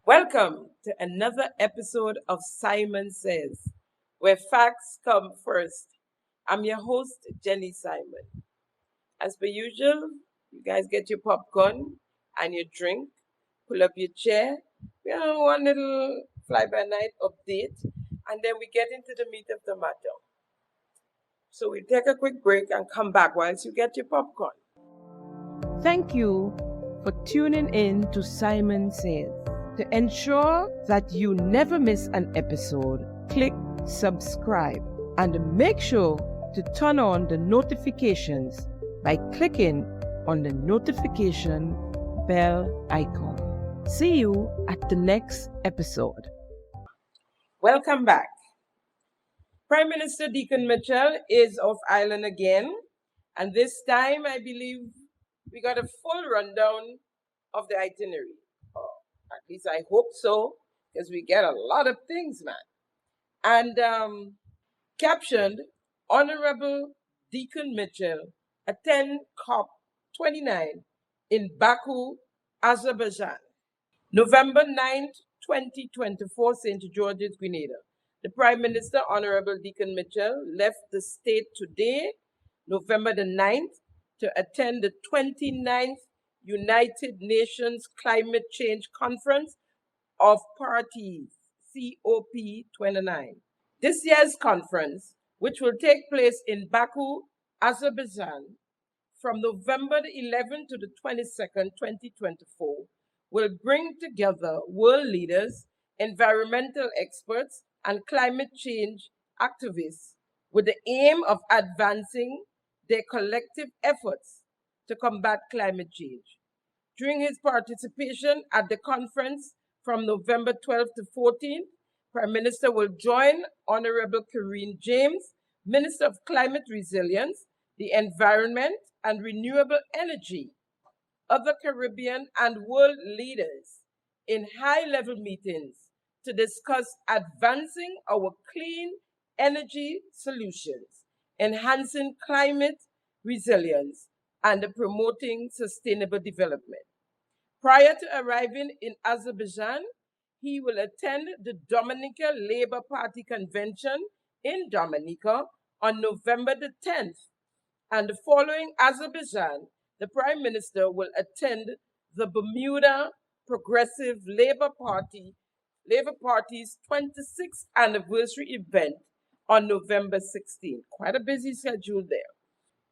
Welcome to another episode of Simon Says, where facts come first. I'm your host, Jenny Simon. As per usual, you guys get your popcorn and your drink, pull up your chair, one little fly by night update, and then we get into the meat of the matter. So we take a quick break and come back whilst you get your popcorn. Thank you for tuning in to Simon Says. To ensure that you never miss an episode, click subscribe and make sure to turn on the notifications by clicking on the notification bell icon. See you at the next episode. Welcome back. Prime Minister Deacon Mitchell is off island again, and this time I believe we got a full rundown of the itinerary. At least I hope so, because we get a lot of things, man. And captioned, Honorable Deacon Mitchell attend COP29 in Baku, Azerbaijan. November 9th, 2024, St. George's, Grenada. The Prime Minister, Honorable Deacon Mitchell, left the state today, November the 9th, to attend the 29th United Nations Climate Change Conference of Parties, COP29. This year's conference, which will take place in Baku, Azerbaijan, from November the 11th to the 22nd, 2024, will bring together world leaders, environmental experts, and climate change activists with the aim of advancing their collective efforts to combat climate change. During his participation at the conference from November 12th to 14th, Prime Minister will join Honorable Karine James, Minister of Climate Resilience, the Environment and Renewable Energy, other Caribbean and world leaders in high-level meetings to discuss advancing our clean energy solutions, enhancing climate resilience, and promoting sustainable development. Prior to arriving in Azerbaijan, he will attend the Dominica Labour Party convention in Dominica on November the 10th. And following Azerbaijan, the Prime Minister will attend the Bermuda Progressive Labour Party's 26th anniversary event on November 16th. Quite a busy schedule there.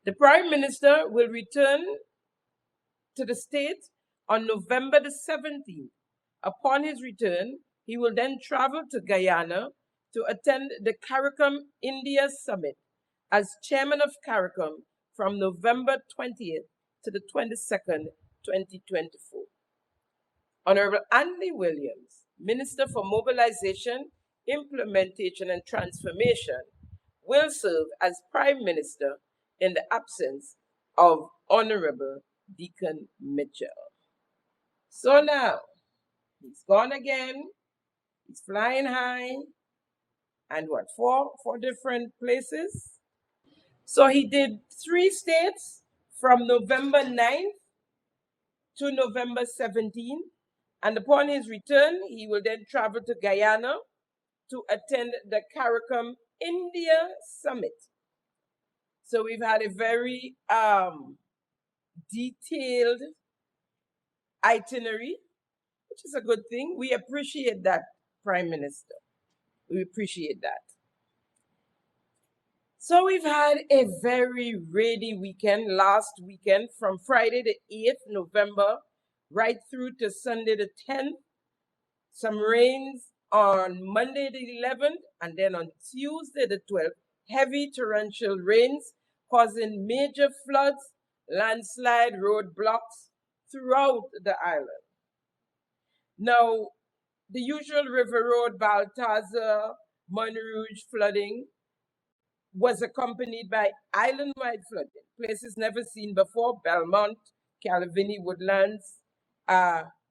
The Prime Minister will return to the state on November the 17th. Upon his return, he will then travel to Guyana to attend the CARICOM India Summit as chairman of CARICOM from November 20th to the 22nd, 2024. Honorable Andy Williams, Minister for Mobilization, Implementation and Transformation, will serve as Prime Minister in the absence of Honorable Deacon Mitchell. So now, he's gone again, he's flying high, and four different places? So he did 3 states from November 9th to November 17th, and upon his return, he will then travel to Guyana to attend the CARICOM India Summit. So we've had a very detailed itinerary, which is a good thing. We appreciate that, Prime Minister. We appreciate that. So we've had a very rainy weekend last weekend from Friday the 8th November right through to Sunday the 10th. Some rains on Monday the 11th, and then on Tuesday the 12th, heavy torrential rains causing major floods, landslide, roadblocks throughout the island. Now, the usual River Road, Baltazar, Montrouge flooding was accompanied by island-wide flooding, places never seen before: Belmont, Calavini Woodlands,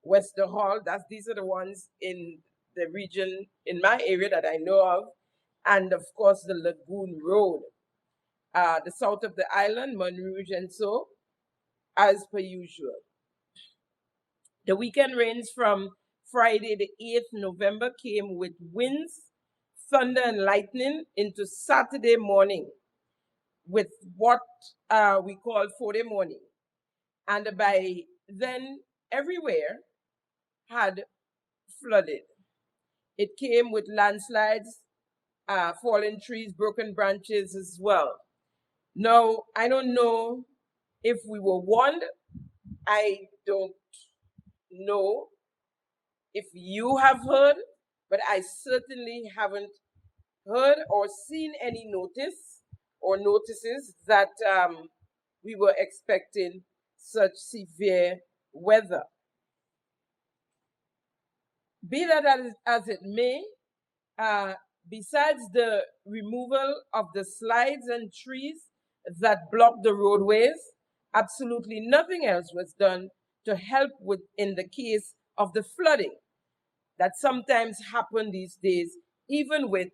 Wester Hall. These are the ones in the region, in my area that I know of, and of course the Lagoon Road, the south of the island, Montrouge, and so, as per usual. The weekend rains from Friday, the 8th November, came with winds, thunder, and lightning into Saturday morning with what we call 4-day morning. And by then, everywhere had flooded. It came with landslides, fallen trees, broken branches as well. Now, I don't know if we were warned. I don't know if you have heard, but I certainly haven't heard or seen any notice or notices that we were expecting such severe weather. Be that as it may, besides the removal of the slides and trees that block the roadways, absolutely nothing else was done to help with in the case of the flooding that sometimes happen these days, even with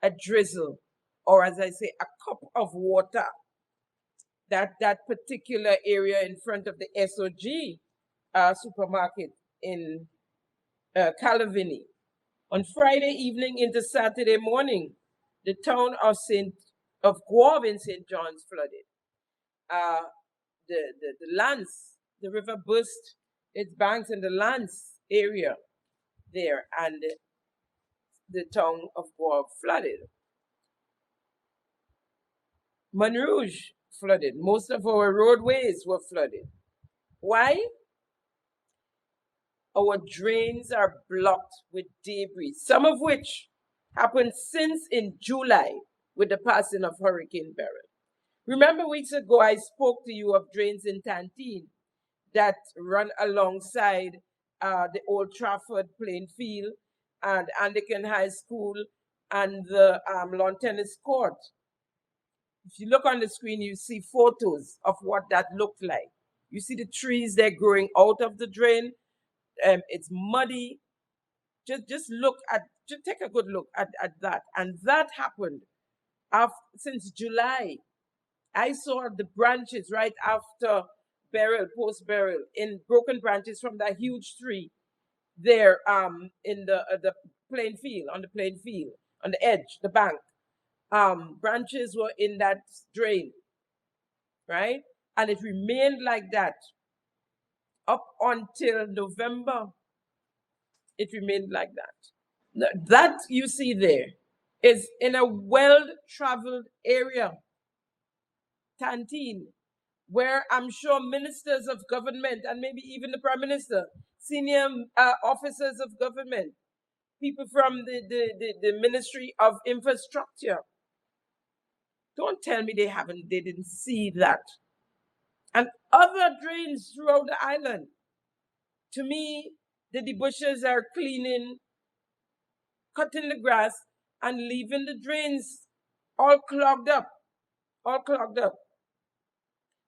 a drizzle, or as I say, a cup of water. That particular area in front of the SOG supermarket in Calavini. On Friday evening into Saturday morning, the town of Guave in St. John's flooded. The Lance, the river burst its banks in the Lance area there, and the town of Guave flooded. Montrouge flooded. Most of our roadways were flooded. Why? Our drains are blocked with debris, some of which happened since in July with the passing of Hurricane Beryl. Remember weeks ago I spoke to you of drains in Tantine that run alongside the Old Trafford playing field and Anglican High School and the lawn tennis court. If you look on the screen, you see photos of what that looked like. You see the trees they're growing out of the drain. It's muddy. Just take a good look at that. And that happened since July. I saw the branches right after post burial, in broken branches from that huge tree there in the plain field, on the edge, the bank. Branches were in that drain, right? And it remained like that up until November. It remained like that. That you see there is in a well-traveled area, Tantine, where I'm sure ministers of government and maybe even the prime minister, senior officers of government, people from the Ministry of Infrastructure, don't tell me they didn't see that. And other drains throughout the island. To me, the debushes are cleaning, cutting the grass, and leaving the drains all clogged up.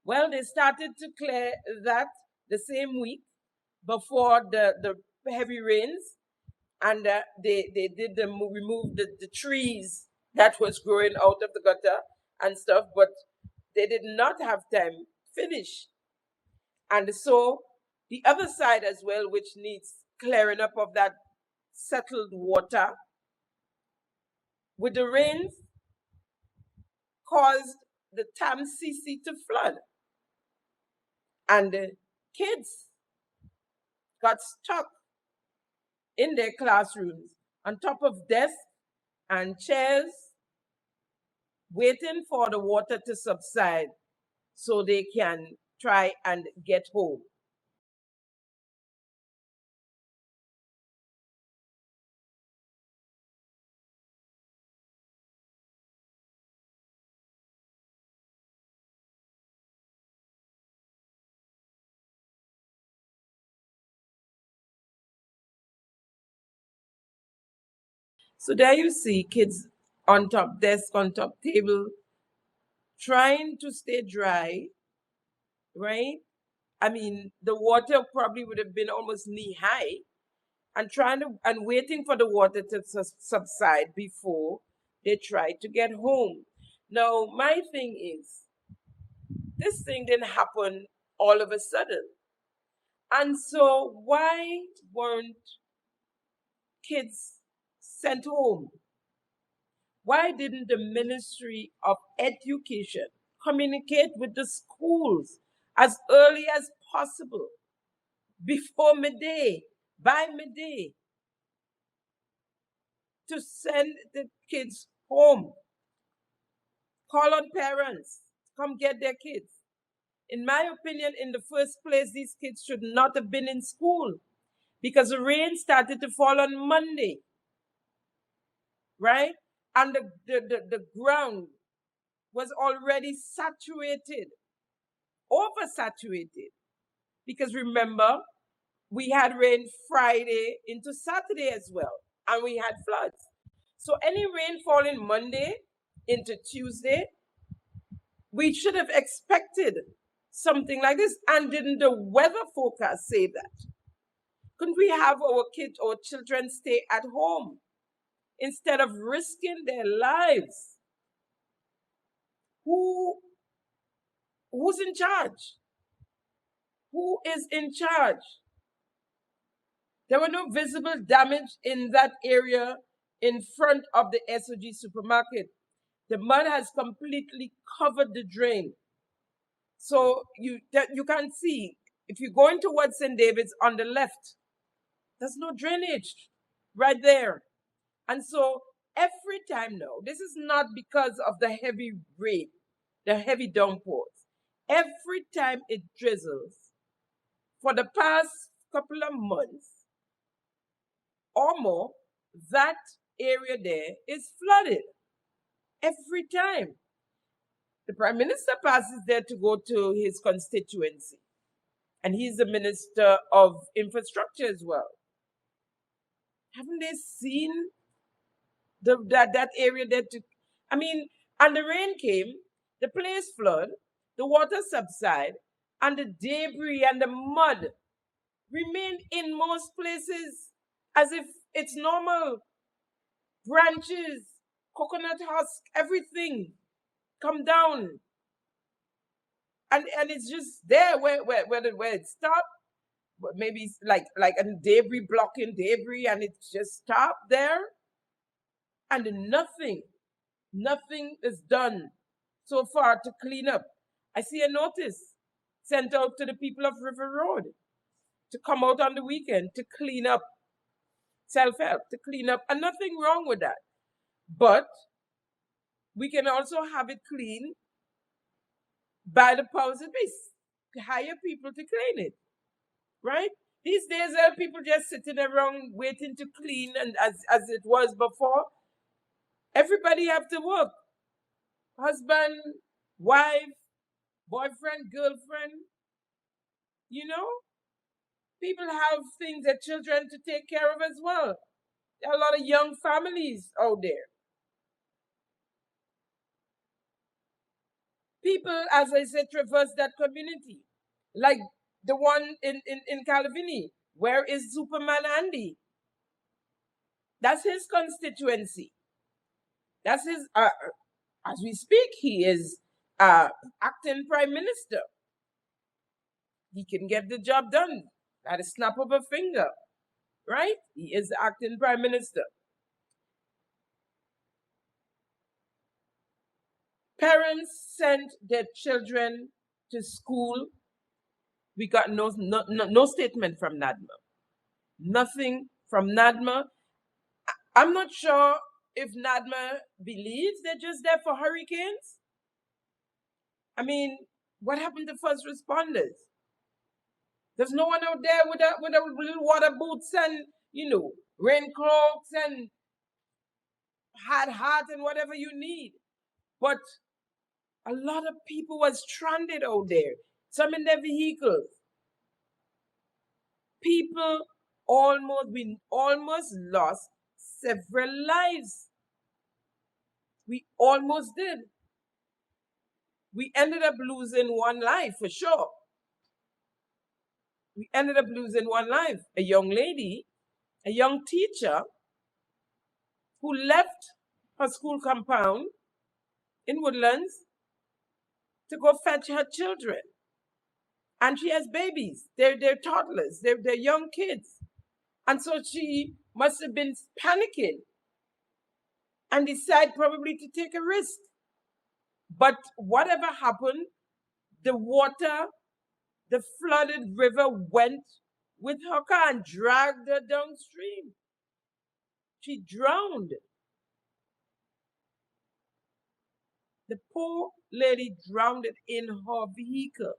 Well, they started to clear that the same week before the heavy rains, and they did remove the trees that was growing out of the gutter and stuff, but they did not have time finish. And so the other side as well, which needs clearing up of that settled water, with the rains, caused the Tamsisi to flood. And the kids got stuck in their classrooms on top of desks and chairs, waiting for the water to subside so they can try and get home. So there you see kids on top desk, on top table, trying to stay dry, right? I mean, the water probably would have been almost knee high, and waiting for the water to subside before they try to get home. Now, my thing is, this thing didn't happen all of a sudden. And so why weren't kids sent home? Why didn't the Ministry of Education communicate with the schools as early as possible, before midday, by midday, to send the kids home? Call on parents, come get their kids. In my opinion, in the first place, these kids should not have been in school because the rain started to fall on Monday, right? And the ground was already saturated, oversaturated. Because remember, we had rain Friday into Saturday as well, and we had floods. So any rain falling Monday into Tuesday, we should have expected something like this. And didn't the weather forecast say that? Couldn't we have our kids or children stay at home instead of risking their lives? Who's in charge? Who is in charge? There were no visible damage in that area in front of the SOG supermarket. The mud has completely covered the drain. So you can see, if you go into towards St. David's on the left, there's no drainage right there. And so every time now, this is not because of the heavy rain, the heavy downpours. Every time it drizzles, for the past couple of months or more, that area there is flooded. Every time. The Prime Minister passes there to go to his constituency. And he's the Minister of Infrastructure as well. Haven't they seen that area there? And the rain came, the place flooded, the water subsided, and the debris and the mud remained in most places as if it's normal. Branches, coconut husk, everything come down. And it's just there where it stopped. But maybe it's like a debris blocking debris, and it's just stopped there. And nothing is done so far to clean up. I see a notice sent out to the people of River Road to come out on the weekend to clean up, self-help, to clean up, and nothing wrong with that. But we can also have it clean by the powers that be. Hire people to clean it, right? These days, there are people just sitting around waiting to clean, and as it was before, everybody have to work. Husband, wife, boyfriend, girlfriend, you know? People have things, their children to take care of as well. There are a lot of young families out there. People, as I said, traverse that community. Like the one in Calvini. Where is Superman Andy? That's his constituency. That's his, as we speak, he is acting prime minister. He can get the job done at a snap of a finger, right? He is the acting prime minister. Parents sent their children to school. We got no statement from NADMA. Nothing from NADMA. I'm not sure if NADMA believes they're just there for hurricanes. I mean, what happened to first responders? There's no one out there with a little water boots and, raincoats and hard hat and whatever you need. But a lot of people were stranded out there, some in their vehicles. We almost lost several lives. We almost did. We ended up losing one life for sure. We ended up losing one life. A young lady, a young teacher who left her school compound in Woodlands to go fetch her children. And she has babies. They're toddlers. They're young kids. And so she must have been panicking and decided probably to take a risk. But whatever happened, the water, the flooded river went with her car and dragged her downstream. She drowned. The poor lady drowned in her vehicle,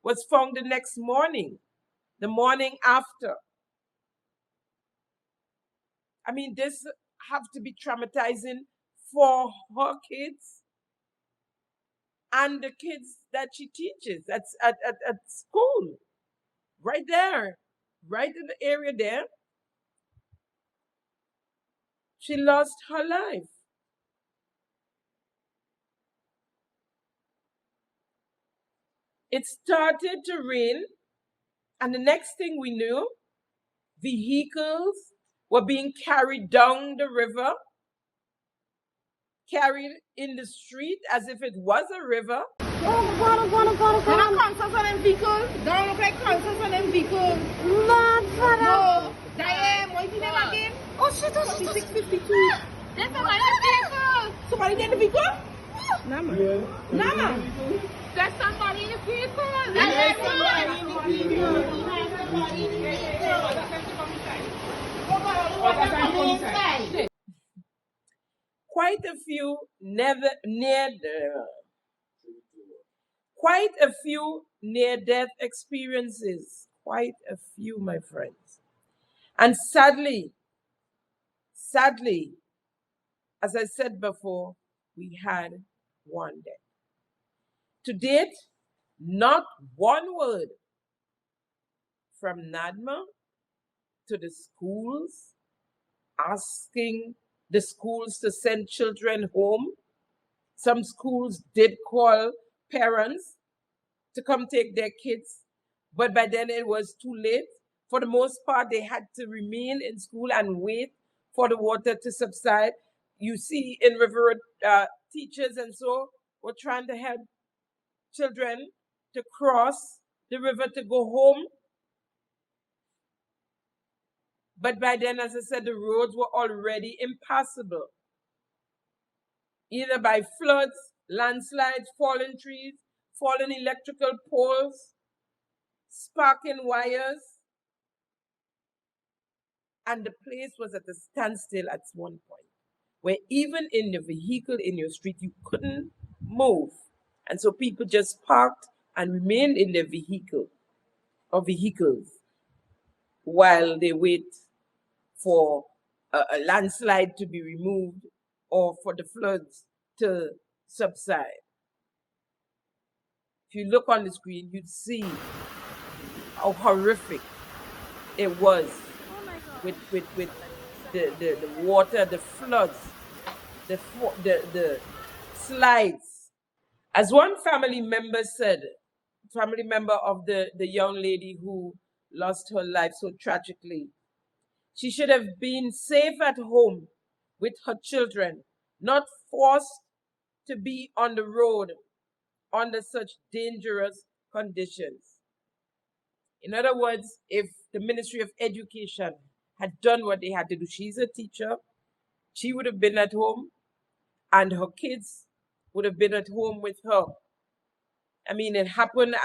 was found the next morning, the morning after. I mean, this have to be traumatizing for her kids and the kids that she teaches at school. Right there, right in the area there, she lost her life. It started to rain, and the next thing we knew, vehicles were being carried down the river, carried in the street as if it was a river. They don't concerts on them vehicles. They don't look like concerts on them vehicles. No. Diane, what is your name again? Oh shit, 652. There's somebody in the vehicle. Somebody in the vehicle? Nama. Nama. There's somebody in the vehicle. There's somebody in the vehicle. Quite a few near-death experiences. Quite a few, my friends. And sadly, as I said before, we had one death. To date, not one word from NADMA to the schools asking the schools to send children home. Some schools did call parents to come take their kids, but by then it was too late. For the most part, they had to remain in school and wait for the water to subside. You see in River Road, teachers and so were trying to help children to cross the river to go home. But by then, as I said, the roads were already impassable, either by floods, landslides, fallen trees, fallen electrical poles, sparking wires. And the place was at a standstill at one point, where even in the vehicle in your street, you couldn't move. And so people just parked and remained in their vehicle or vehicles while they wait for a landslide to be removed or for the floods to subside. If you look on the screen, you'd see how horrific it was with the water, the floods, the slides. As one family member said, family member of the young lady who lost her life so tragically, she should have been safe at home with her children, not forced to be on the road under such dangerous conditions. In other words, if the Ministry of Education had done what they had to do, she's a teacher, she would have been at home and her kids would have been at home with her. I mean, it happened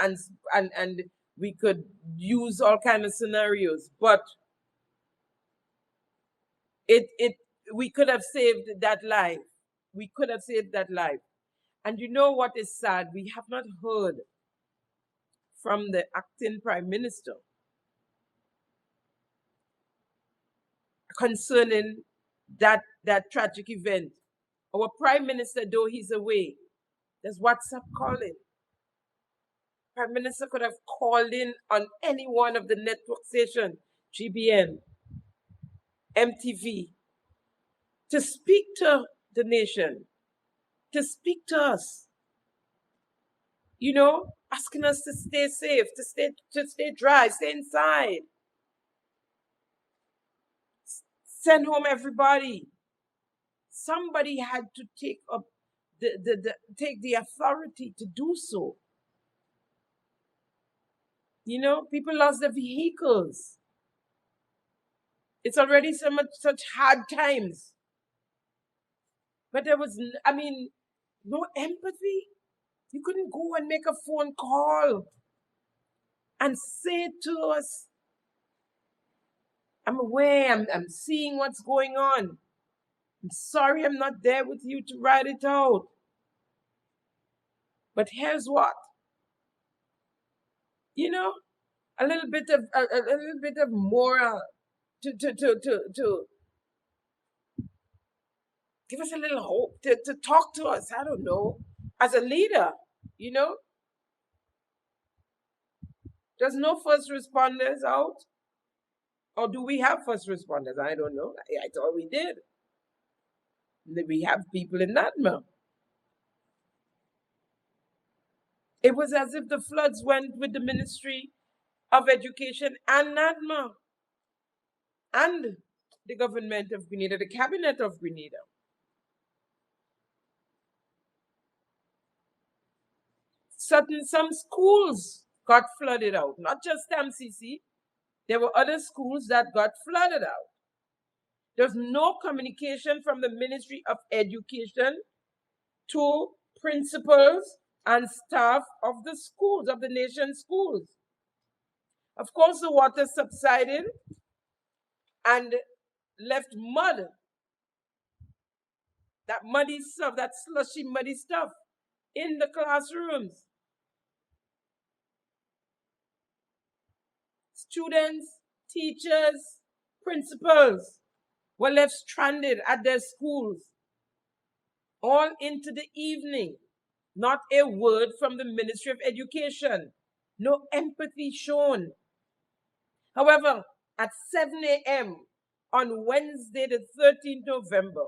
and we could use all kinds of scenarios, but we could have saved that life. We could have saved that life. And you know what is sad? We have not heard from the acting prime minister concerning that tragic event. Our prime minister, though he's away, there's WhatsApp calling. Prime minister could have called in on any one of the network stations, GBN, MTV, to speak to the nation, to speak to us. You know, asking us to stay safe, to stay dry, stay inside. Send home everybody. Somebody had to take up take the authority to do so. You know, people lost their vehicles. It's already such hard times. But there was, no empathy. You couldn't go and make a phone call and say to us, I'm aware, I'm seeing what's going on. I'm sorry I'm not there with you to ride it out. But here's what. A little bit of moral to give us a little hope, to talk to us, I don't know, as a leader, There's no first responders out? Or do we have first responders? I don't know. I thought we did. We have people in NADMA. It was as if the floods went with the Ministry of Education and NADMA and the government of Grenada, the cabinet of Grenada. Some schools got flooded out, not just MCC. There were other schools that got flooded out. There's no communication from the Ministry of Education to principals and staff of the schools, of the nation's schools. Of course, the water subsided and left mud, that muddy stuff, that slushy, muddy stuff in the classrooms. Students, teachers, principals were left stranded at their schools all into the evening. Not a word from the Ministry of Education. No empathy shown. However, at 7 a.m. on Wednesday, the 13th November,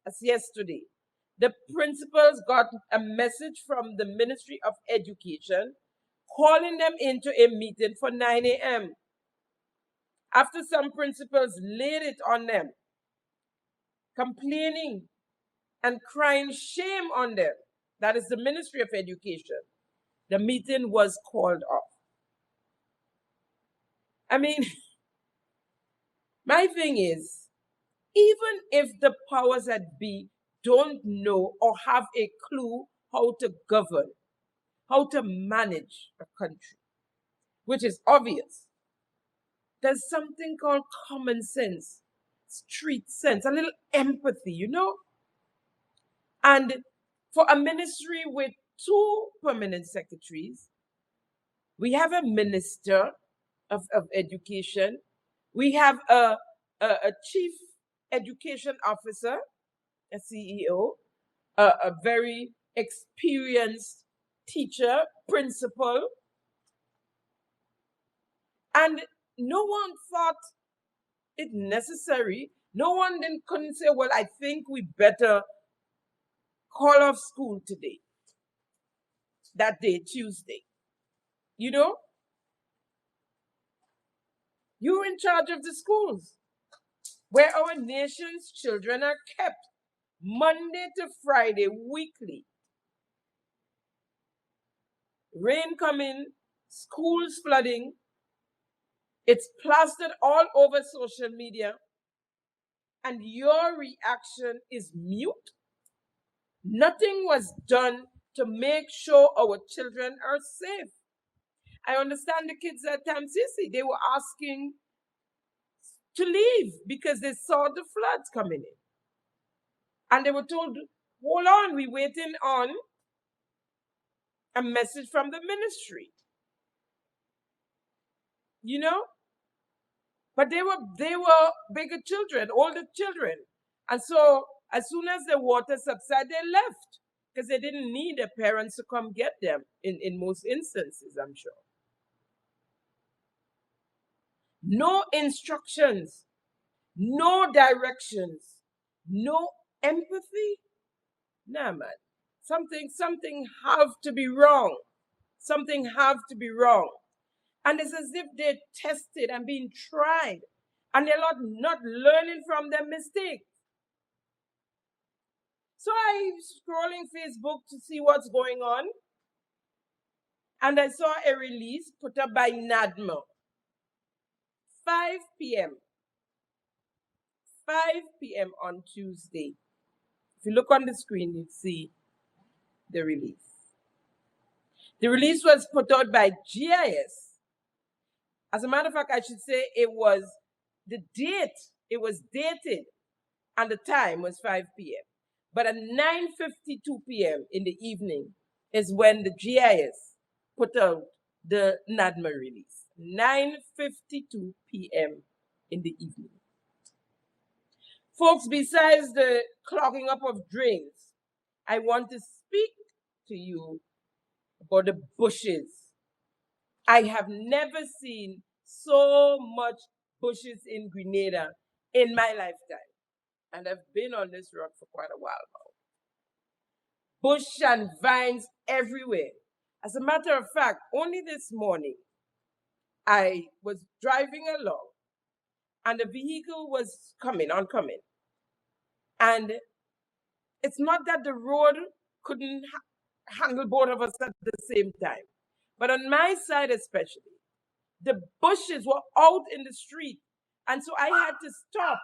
as yesterday, the principals got a message from the Ministry of Education calling them into a meeting for 9 a.m. After some principals laid it on them, complaining and crying shame on them, that is the Ministry of Education, the meeting was called off. My thing is, even if the powers that be don't know or have a clue how to govern, how to manage a country, which is obvious, there's something called common sense, street sense, a little empathy, And for a ministry with 2 permanent secretaries, we have a minister of education, we have a chief education officer, a CEO, a very experienced teacher, principal, and no one thought it necessary. No one then couldn't say, well, I think we better call off school today, that day, Tuesday. You're in charge of the schools where our nation's children are kept Monday to Friday, weekly. Rain coming, schools flooding. It's plastered all over social media. And your reaction is mute. Nothing was done to make sure our children are safe. I understand the kids at Tamsisi, they were asking to leave because they saw the floods coming in. And they were told, hold on, we're waiting on a message from the ministry. But they were bigger children, older children. And so as soon as the water subsided, they left because they didn't need their parents to come get them in most instances, I'm sure. No instructions, no directions, no empathy. Nah, man. Something have to be wrong. Something have to be wrong. And it's as if they're tested and being tried, and they're not learning from their mistakes. So I'm scrolling Facebook to see what's going on, and I saw a release put up by NADMA. 5 p.m. 5 p.m. on Tuesday. If you look on the screen, you see the release. The release was put out by GIS. As a matter of fact, I should say it was the date. It was dated, and the time was 5 p.m. But at 9:52 p.m. in the evening is when the GIS put out the NADMA release. 9:52 p.m. in the evening. Folks, besides the clogging up of drains, I want to speak to you about the bushes. I have never seen so much bushes in Grenada in my lifetime. And I've been on this road for quite a while now. Bush and vines everywhere. As a matter of fact, only this morning, I was driving along and the vehicle was oncoming. And it's not that the road couldn't handle both of us at the same time. But on my side especially, the bushes were out in the street. And so I had to stop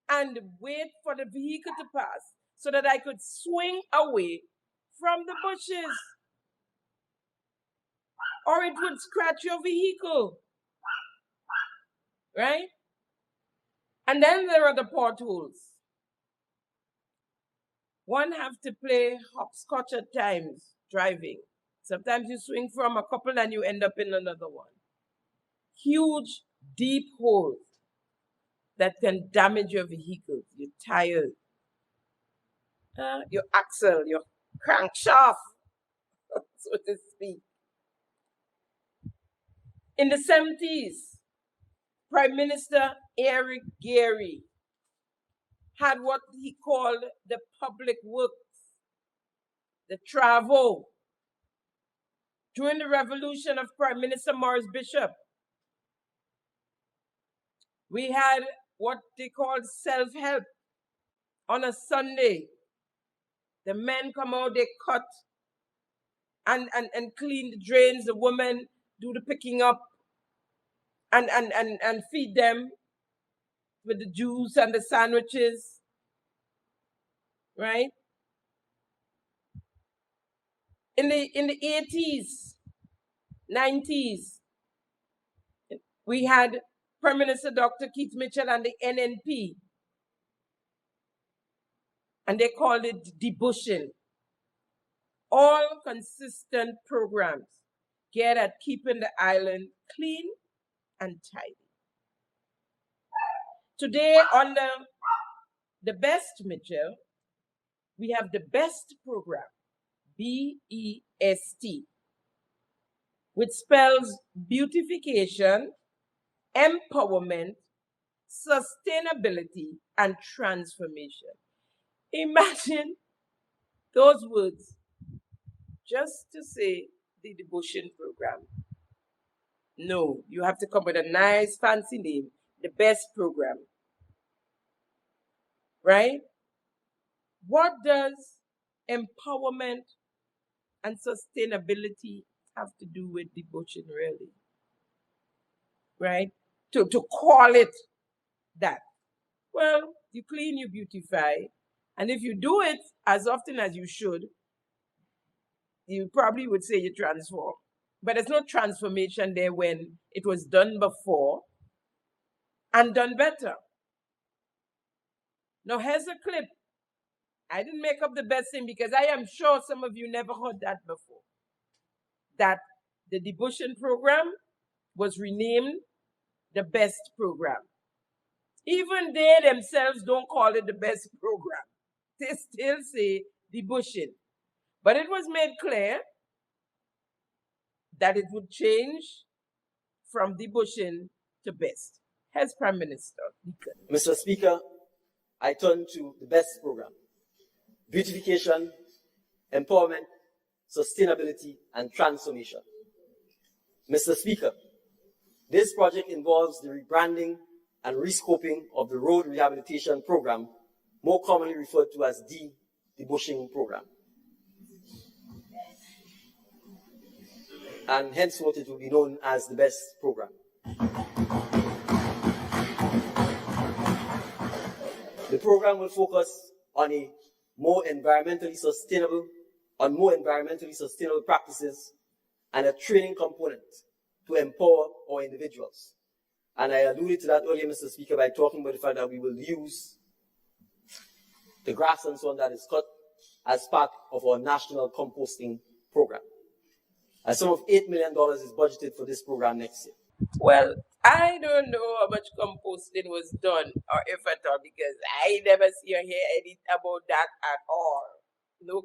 and wait for the vehicle to pass so that I could swing away from the bushes. Or it would scratch your vehicle. Right? And then there are the potholes. One have to play hopscotch at times driving. Sometimes you swing from a couple and you end up in another one. Huge, deep holes that can damage your vehicle, your tires, your axle, your crankshaft, so to speak. In the 70s, Prime Minister Eric Gairy had what he called the public works, the travaux. During the revolution of Prime Minister Maurice Bishop, we had what they called self-help. On a Sunday, the men come out, they cut and clean the drains, the women do the picking up and feed them with the juice and the sandwiches, right? In the 80s, 90s, we had Prime Minister Dr. Keith Mitchell and the NNP, and they called it debushing. All consistent programs geared at keeping the island clean and tidy. Today, under the Best Mitchell, we have the BEST program, BEST, which spells beautification, empowerment, sustainability, and transformation. Imagine those words just to say the debushing program. No, you have to come with a nice fancy name, the BEST program. Right? What does empowerment and sustainability have to do with debushing, really? Right? To call it that. Well, you clean, you beautify, and if you do it as often as you should, you probably would say you transform. But there's no transformation there when it was done before and done better. Now, here's a clip. I didn't make up the best thing because I am sure some of you never heard that before. That the debushing program was renamed the BEST program. Even they themselves don't call it the BEST program. They still say debushing. But it was made clear that it would change from debushing to BEST. Here's Prime Minister. Mr. Speaker, I turn to the BEST program. Beautification, empowerment, sustainability, and transformation. Mr. Speaker, this project involves the rebranding and rescoping of the Road Rehabilitation Program, more commonly referred to as the debushing program. And henceforth it will be known as the BEST program. program will focus on more environmentally sustainable practices and a training component to empower our individuals. And I alluded to that earlier, Mr. Speaker, by talking about the fact that we will use the grass and so on that is cut as part of our national composting program. A sum of $8 million is budgeted for this program next year. Well, I don't know how much composting was done, or if at all, because I never see or hear anything about that at all. No,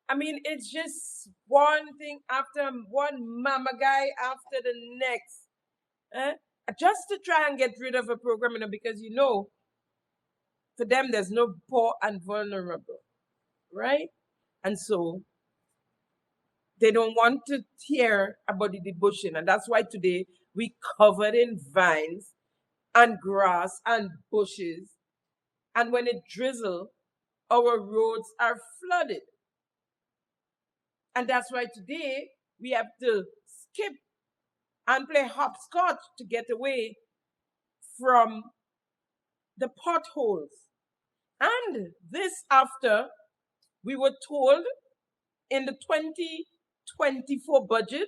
I mean, it's just one thing after one mama guy after the next. Just to try and get rid of a program, because for them there's no poor and vulnerable, right? And so they don't want to hear about the debushing, and that's why today we covered in vines and grass and bushes, and when it drizzles, our roads are flooded. And that's why today we have to skip and play hopscotch to get away from the potholes. And this after we were told in the 2024 budget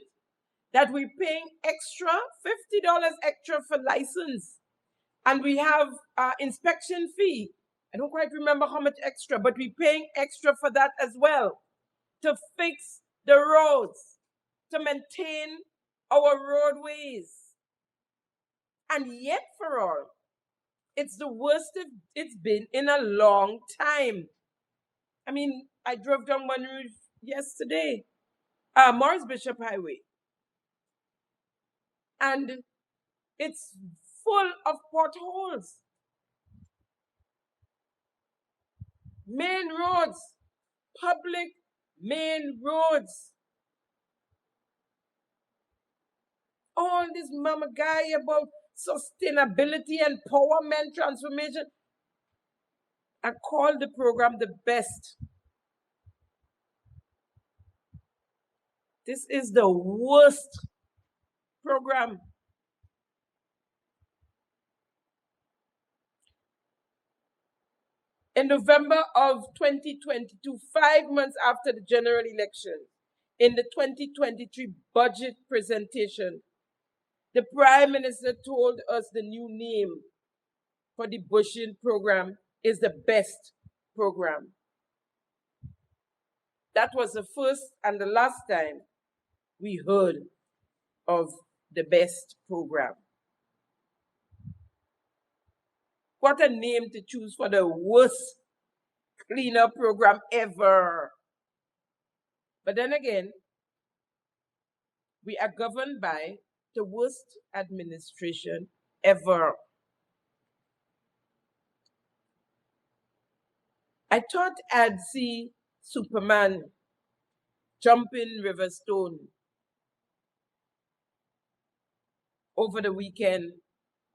that we're paying extra, $50 extra for license. And we have inspection fee. I don't quite remember how much extra, but we're paying extra for that as well, to fix the roads, to maintain our roadways. And yet for all, it's the worst it's been in a long time. I mean, I drove down one route yesterday, Morris Bishop Highway, and it's full of potholes. Main roads, public main roads. All this mama guy about sustainability, empowerment, transformation. I call the program the best. This is the worst program. In November of 2022, 5 months after the general election, in the 2023 budget presentation, the Prime Minister told us the new name for the bushing program is the best program. That was the first and the last time we heard of the best program. What a name to choose for the worst cleanup program ever. But then again, we are governed by the worst administration ever. I thought I'd see Superman jumping River Stone over the weekend,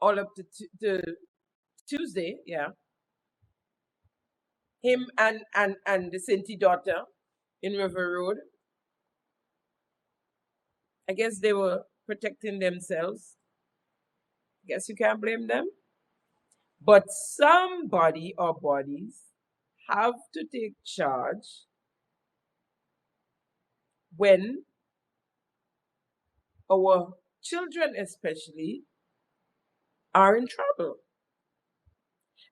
all up to Tuesday, yeah. Him and the Sinti daughter in River Road. I guess they were protecting themselves. I guess you can't blame them. But somebody or bodies have to take charge when our children especially are in trouble.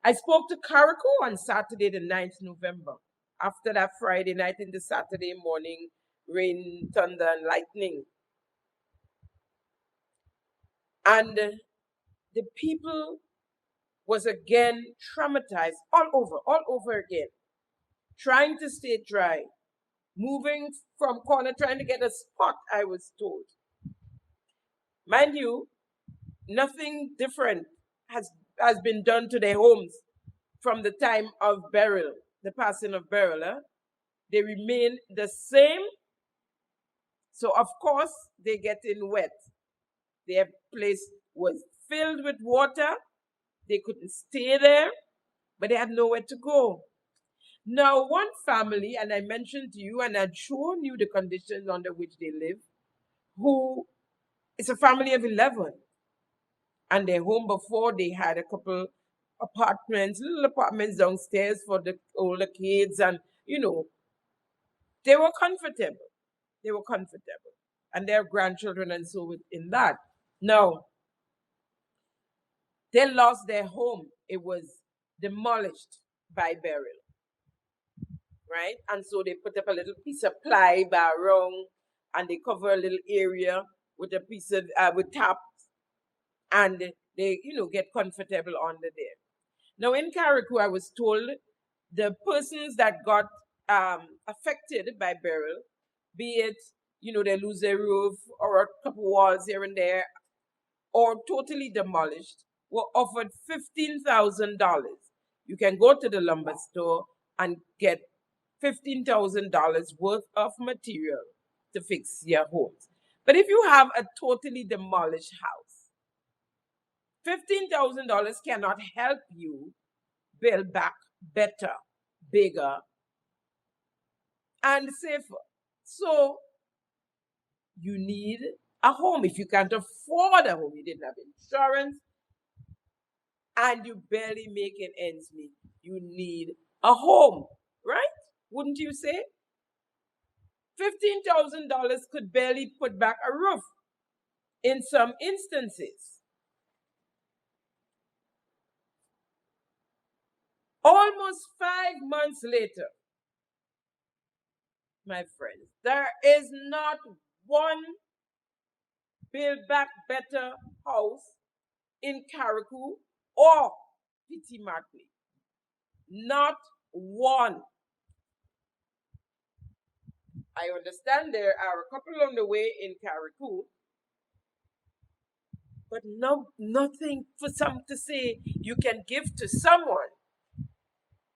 I spoke to Carriacou on Saturday, the 9th November, after that Friday night into Saturday morning, rain, thunder, and lightning. And the people was again traumatized all over again, trying to stay dry, moving from corner, trying to get a spot, I was told. Mind you, nothing different has been done to their homes from the time of Beryl, the passing of Beryl. They remain the same. So of course they getting wet. Their place was filled with water. They couldn't stay there, but they had nowhere to go. Now, one family, and I mentioned to you, and I'd shown you the conditions under which they live, it's a family of 11. And their home before, they had a couple apartments, little apartments downstairs for the older kids, and they were comfortable. They were comfortable, and their grandchildren and so within that. Now, they lost their home. It was demolished by Beryl, right? And so they put up a little piece of ply by around, and they cover a little area with a piece of with taps, and they get comfortable under there. Now in Carriacou, I was told the persons that got affected by Beryl, be it they lose their roof or a couple walls here and there, or totally demolished, were offered $15,000. You can go to the lumber store and get $15,000 worth of material to fix your homes. But if you have a totally demolished house, $15,000 cannot help you build back better, bigger, and safer. So you need a home. If you can't afford a home, you didn't have insurance, and you barely making ends meet, you need a home, right? Wouldn't you say? $15,000 could barely put back a roof in some instances. Almost 5 months later, my friends, there is not one Build Back Better house in Carriacou or Petit-Martinique. Not one. I understand there are a couple on the way in Carriacou, but nothing for some to say you can give to someone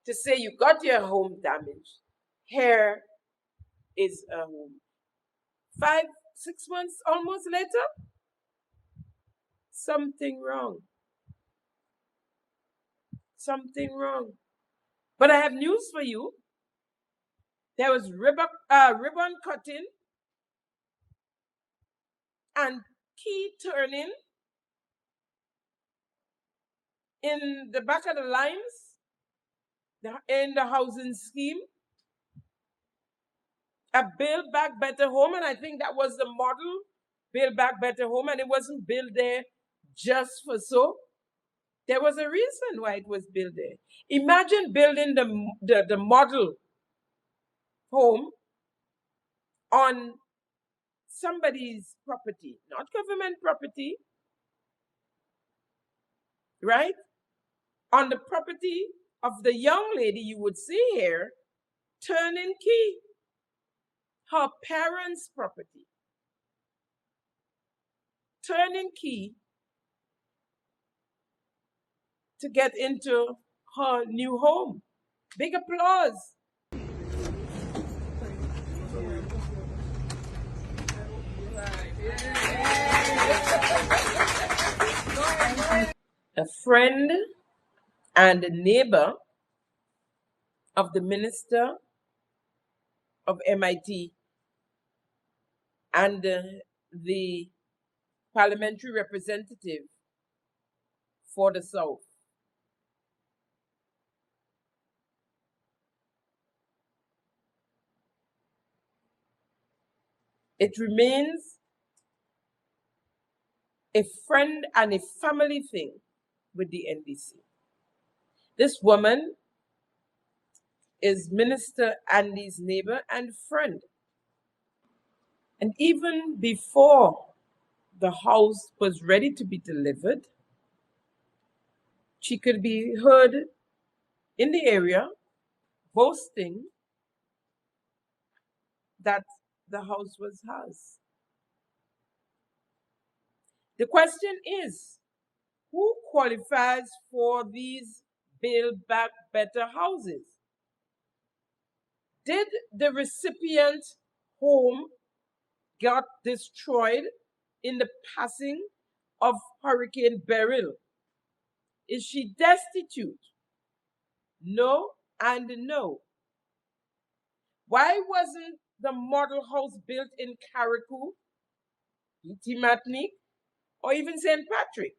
to say you got your home damaged. Here is a home. 5, 6 months almost later, something wrong. Something wrong. But I have news for you. There was ribbon cutting and key turning in the back of the lines in the housing scheme. A Build Back Better home, and I think that was the model Build Back Better home, and it wasn't built there just for so. There was a reason why it was built there. Imagine building the model home on somebody's property, not government property, right? On the property of the young lady you would see here, turning key, her parents' property, turning key to get into her new home. Big applause. A friend and a neighbor of the minister of MIT and the parliamentary representative for the South. It remains a friend and a family thing with the NDC. This woman is Minister Andy's neighbor and friend. And even before the house was ready to be delivered, she could be heard in the area boasting that the house was hers. The question is, who qualifies for these Build Back Better houses? Did the recipient home get destroyed in the passing of Hurricane Beryl? Is she destitute? No and no. Why wasn't the model house built in Carriacou, Petit-Martinique, or even St. Patrick,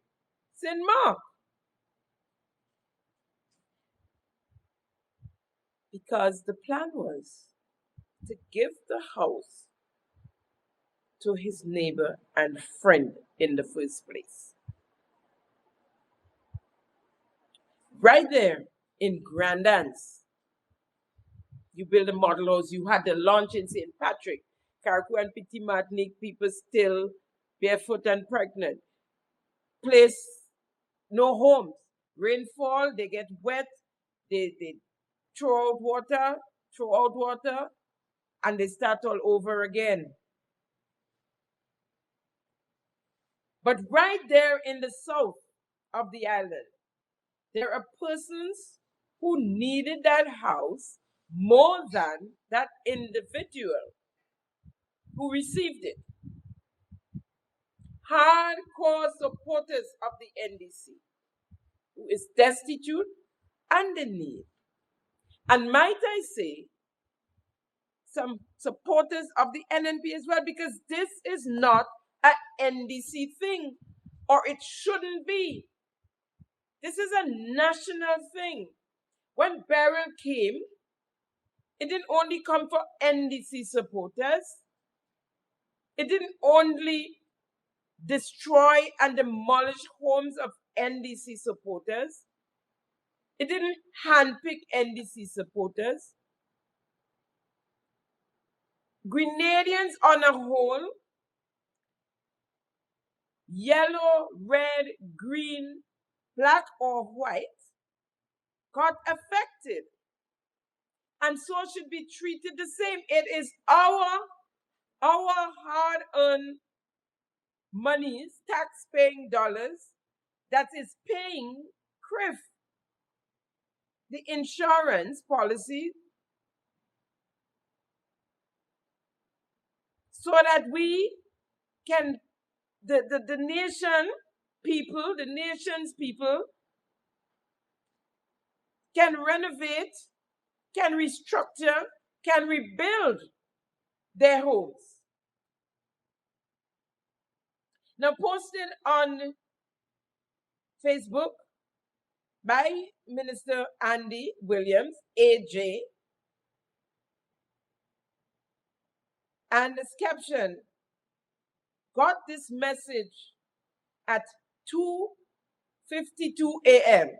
St. Mark? because the plan was to give the house to his neighbor and friend in the first place. Right there in Grandance, you build a model house. You had the launch in St. Patrick, Carriacou and Petit Martinique, people still barefoot and pregnant. Place no homes. Rainfall, they get wet, they throw out water, and they start all over again. But right there in the south of the island, there are persons who needed that house more than that individual who received it. Hardcore supporters of the NDC, who is destitute and in need. And might I say, some supporters of the NNP as well, because this is not an NDC thing, or it shouldn't be. This is a national thing. When Beryl came, it didn't only come for NDC supporters. It didn't only destroy and demolish homes of NDC supporters. It didn't handpick NDC supporters. Grenadians on a whole, yellow, red, green, black or white, got affected. And so should be treated the same. It is our hard-earned monies, tax-paying dollars, that is paying CRIF, the insurance policy, so that we can, the nation's people can renovate, can restructure, can rebuild their homes. Now, posted on Facebook by Minister Andy Williams, AJ, and this caption, got this message at 2:52 a.m.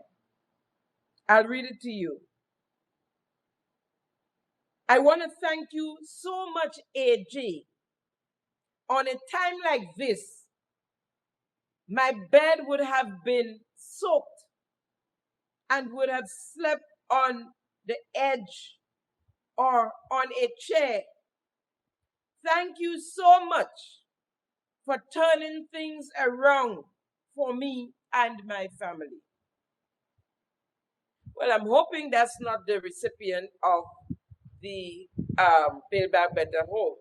I'll read it to you. I want to thank you so much, AJ. On a time like this, my bed would have been soaked and would have slept on the edge or on a chair. Thank you so much for turning things around for me and my family. Well, I'm hoping that's not the recipient of the Build Back Better Home.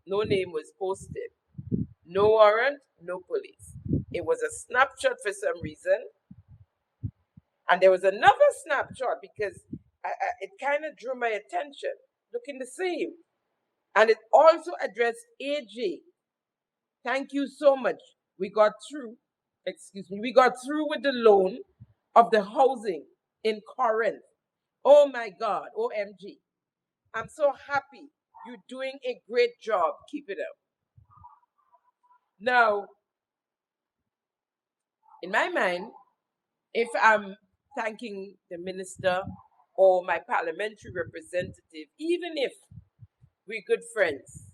No name was posted. No warrant, no police. It was a snapshot for some reason. And there was another snapshot because it kind of drew my attention, looking the same. And it also addressed AJ. Thank you so much. We got through with the loan of the housing in Corinth. Oh my God, OMG. I'm so happy. You're doing a great job. Keep it up. Now, in my mind, if I'm thanking the minister or my parliamentary representative, even if we're good friends,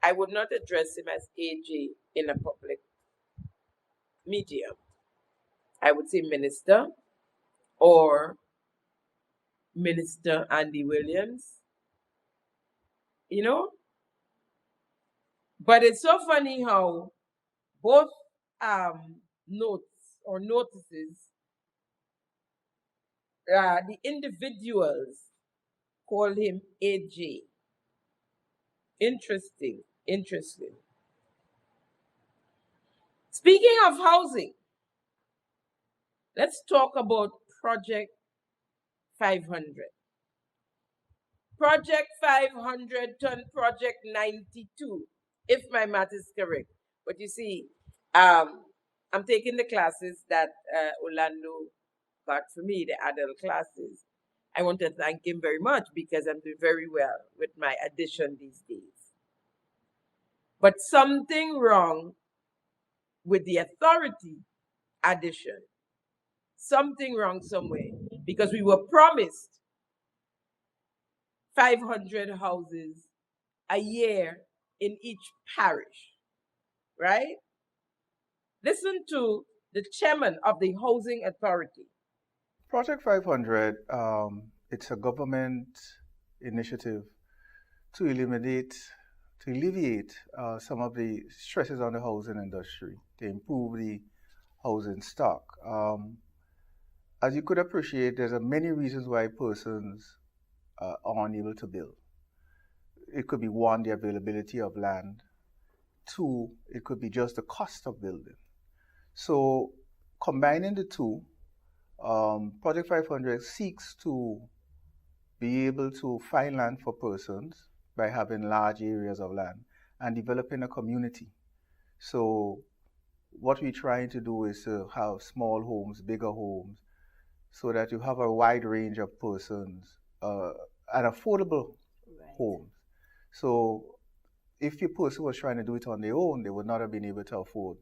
I would not address him as AJ in a public media. I would say minister or Minister Andy Williams, you know? But it's so funny how both notices, the individuals call him AJ. Interesting. Speaking of housing, let's talk about Project 500. Project 500 turned Project 92, if my math is correct. But you see, I'm taking the classes that Orlando got for me, the adult classes. I want to thank him very much because I'm doing very well with my addition these days. But something wrong with the authority addition. Something wrong somewhere because we were promised 500 houses a year in each parish, right? Listen to the chairman of the Housing Authority. Project 500, it's a government initiative to alleviate some of the stresses on the housing industry, to improve the housing stock. As you could appreciate, there's many reasons why persons are unable to build. It could be one, the availability of land. Two, it could be just the cost of building. So combining the two, Project 500 seeks to be able to find land for persons by having large areas of land and developing a community. So what we're trying to do is to have small homes, bigger homes, so that you have a wide range of persons and affordable homes. So if your person was trying to do it on their own, they would not have been able to afford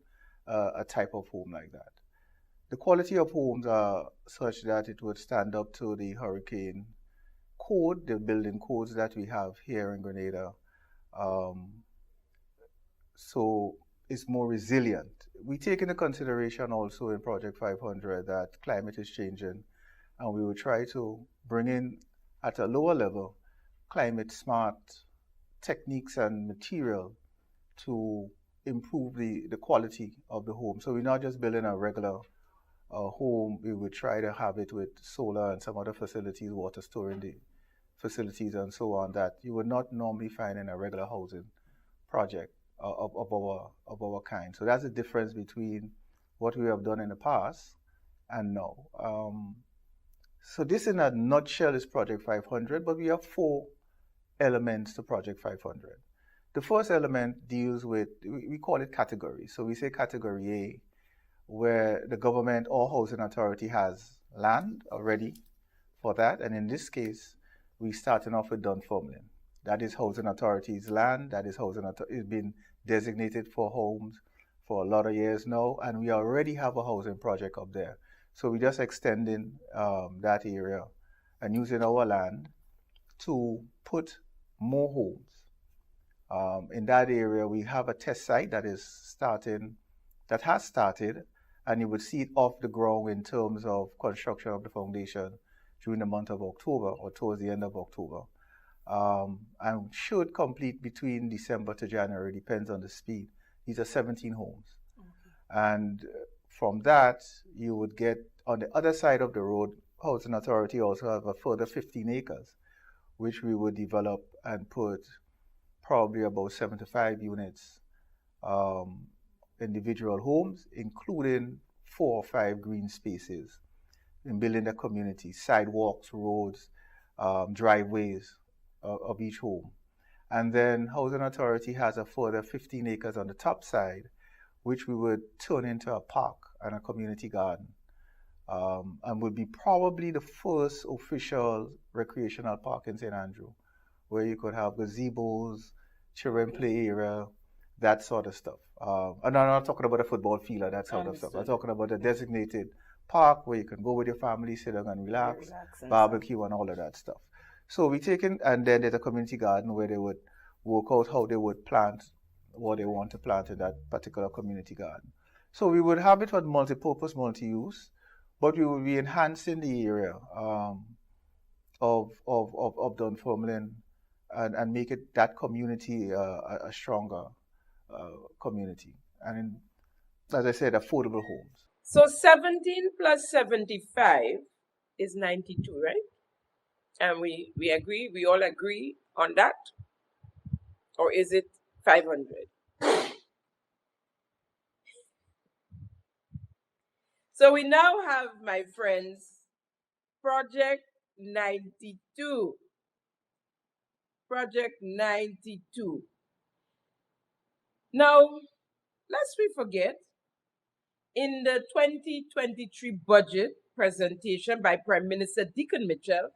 a type of home like that. The quality of homes are such that it would stand up to the hurricane code, the building codes that we have here in Grenada. So it's more resilient. We take into consideration also in Project 500 that climate is changing, and we will try to bring in at a lower level climate smart techniques and material to improve the quality of the home. So we're not just building a regular home, we would try to have it with solar and some other facilities, water storing the facilities and so on, that you would not normally find in a regular housing project of our kind. So that's the difference between what we have done in the past and now. So this in a nutshell is Project 500, but we have 4 elements to Project 500. The first element deals with, we call it categories. So we say category A, where the government or housing authority has land already for that. And in this case, we're starting off with Dunfermline. That is housing authority's land. That is it's been designated for homes for a lot of years now. And we already have a housing project up there. So we're just extending that area and using our land to put more homes. In that area, we have a test site that has started, and you would see it off the ground in terms of construction of the foundation during the month of October or towards the end of October. And should complete between December to January, depends on the speed. These are 17 homes. Okay. And from that, you would get on the other side of the road, Housing Authority also have a further 15 acres, which we would develop and put probably about 75 units, individual homes, including 4 or 5 green spaces in building the community, sidewalks, roads, driveways of each home. And then Housing Authority has a further 15 acres on the top side, which we would turn into a park and a community garden. And would be probably the first official recreational park in St. Andrew, where you could have gazebos, children play area, that sort of stuff. And I'm not talking about a football field or that sort of stuff. I'm talking about a designated park where you can go with your family, sit down and relax barbecue and all of that stuff. So we take in, and then there's a community garden where they would work out how they would plant what they want to plant in that particular community garden. So we would have it for multi-purpose, multi-use, but we would be enhancing the area of Dunfermline and make it that community a stronger community. And as I said, affordable homes. So 17 plus 75 is 92, right? And we agree, we all agree on that? Or is it 500? So we now have, my friends, Project 92. Project 92. Now, lest we forget, in the 2023 budget presentation by Prime Minister Dickon Mitchell,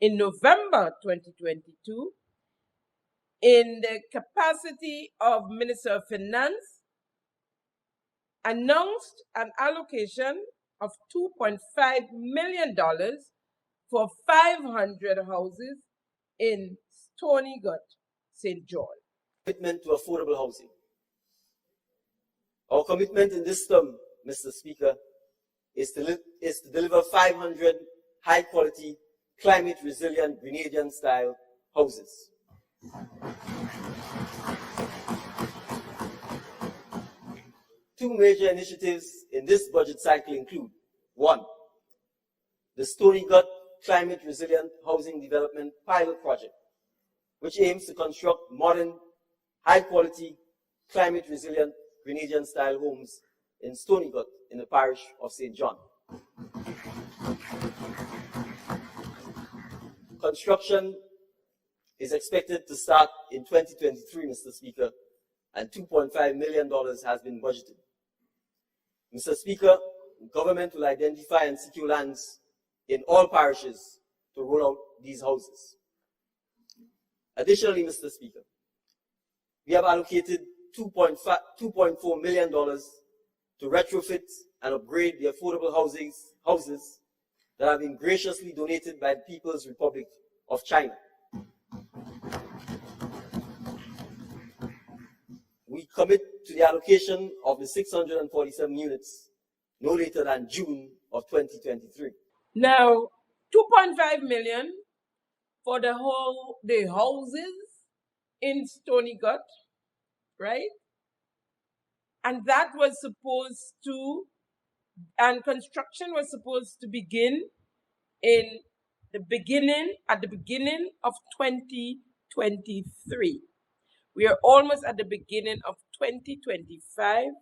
in November 2022, in the capacity of Minister of Finance, announced an allocation of $2.5 million for 500 houses in Stony Gut, St. John. Commitment to affordable housing. Our commitment in this term, Mr. Speaker, is to deliver 500 high-quality, climate-resilient Grenadian-style houses. Two major initiatives in this budget cycle include: one, the Stony Gut Climate Resilient Housing Development Pilot Project, which aims to construct modern, high-quality, climate-resilient Grenadian-style homes in Stony Gut in the parish of St. John. Construction is expected to start in 2023, Mr. Speaker, and $2.5 million has been budgeted. Mr. Speaker, government will identify and secure lands in all parishes to roll out these houses. Additionally, Mr. Speaker, we have allocated $2.4 million to retrofit and upgrade the affordable houses that have been graciously donated by the People's Republic of China. We commit to the allocation of the 647 units no later than June of 2023. Now, 2.5 million for the houses in Stony Gut, right? And that was supposed to, and construction was supposed to begin at the beginning of 2023. We are almost at the beginning of 2025.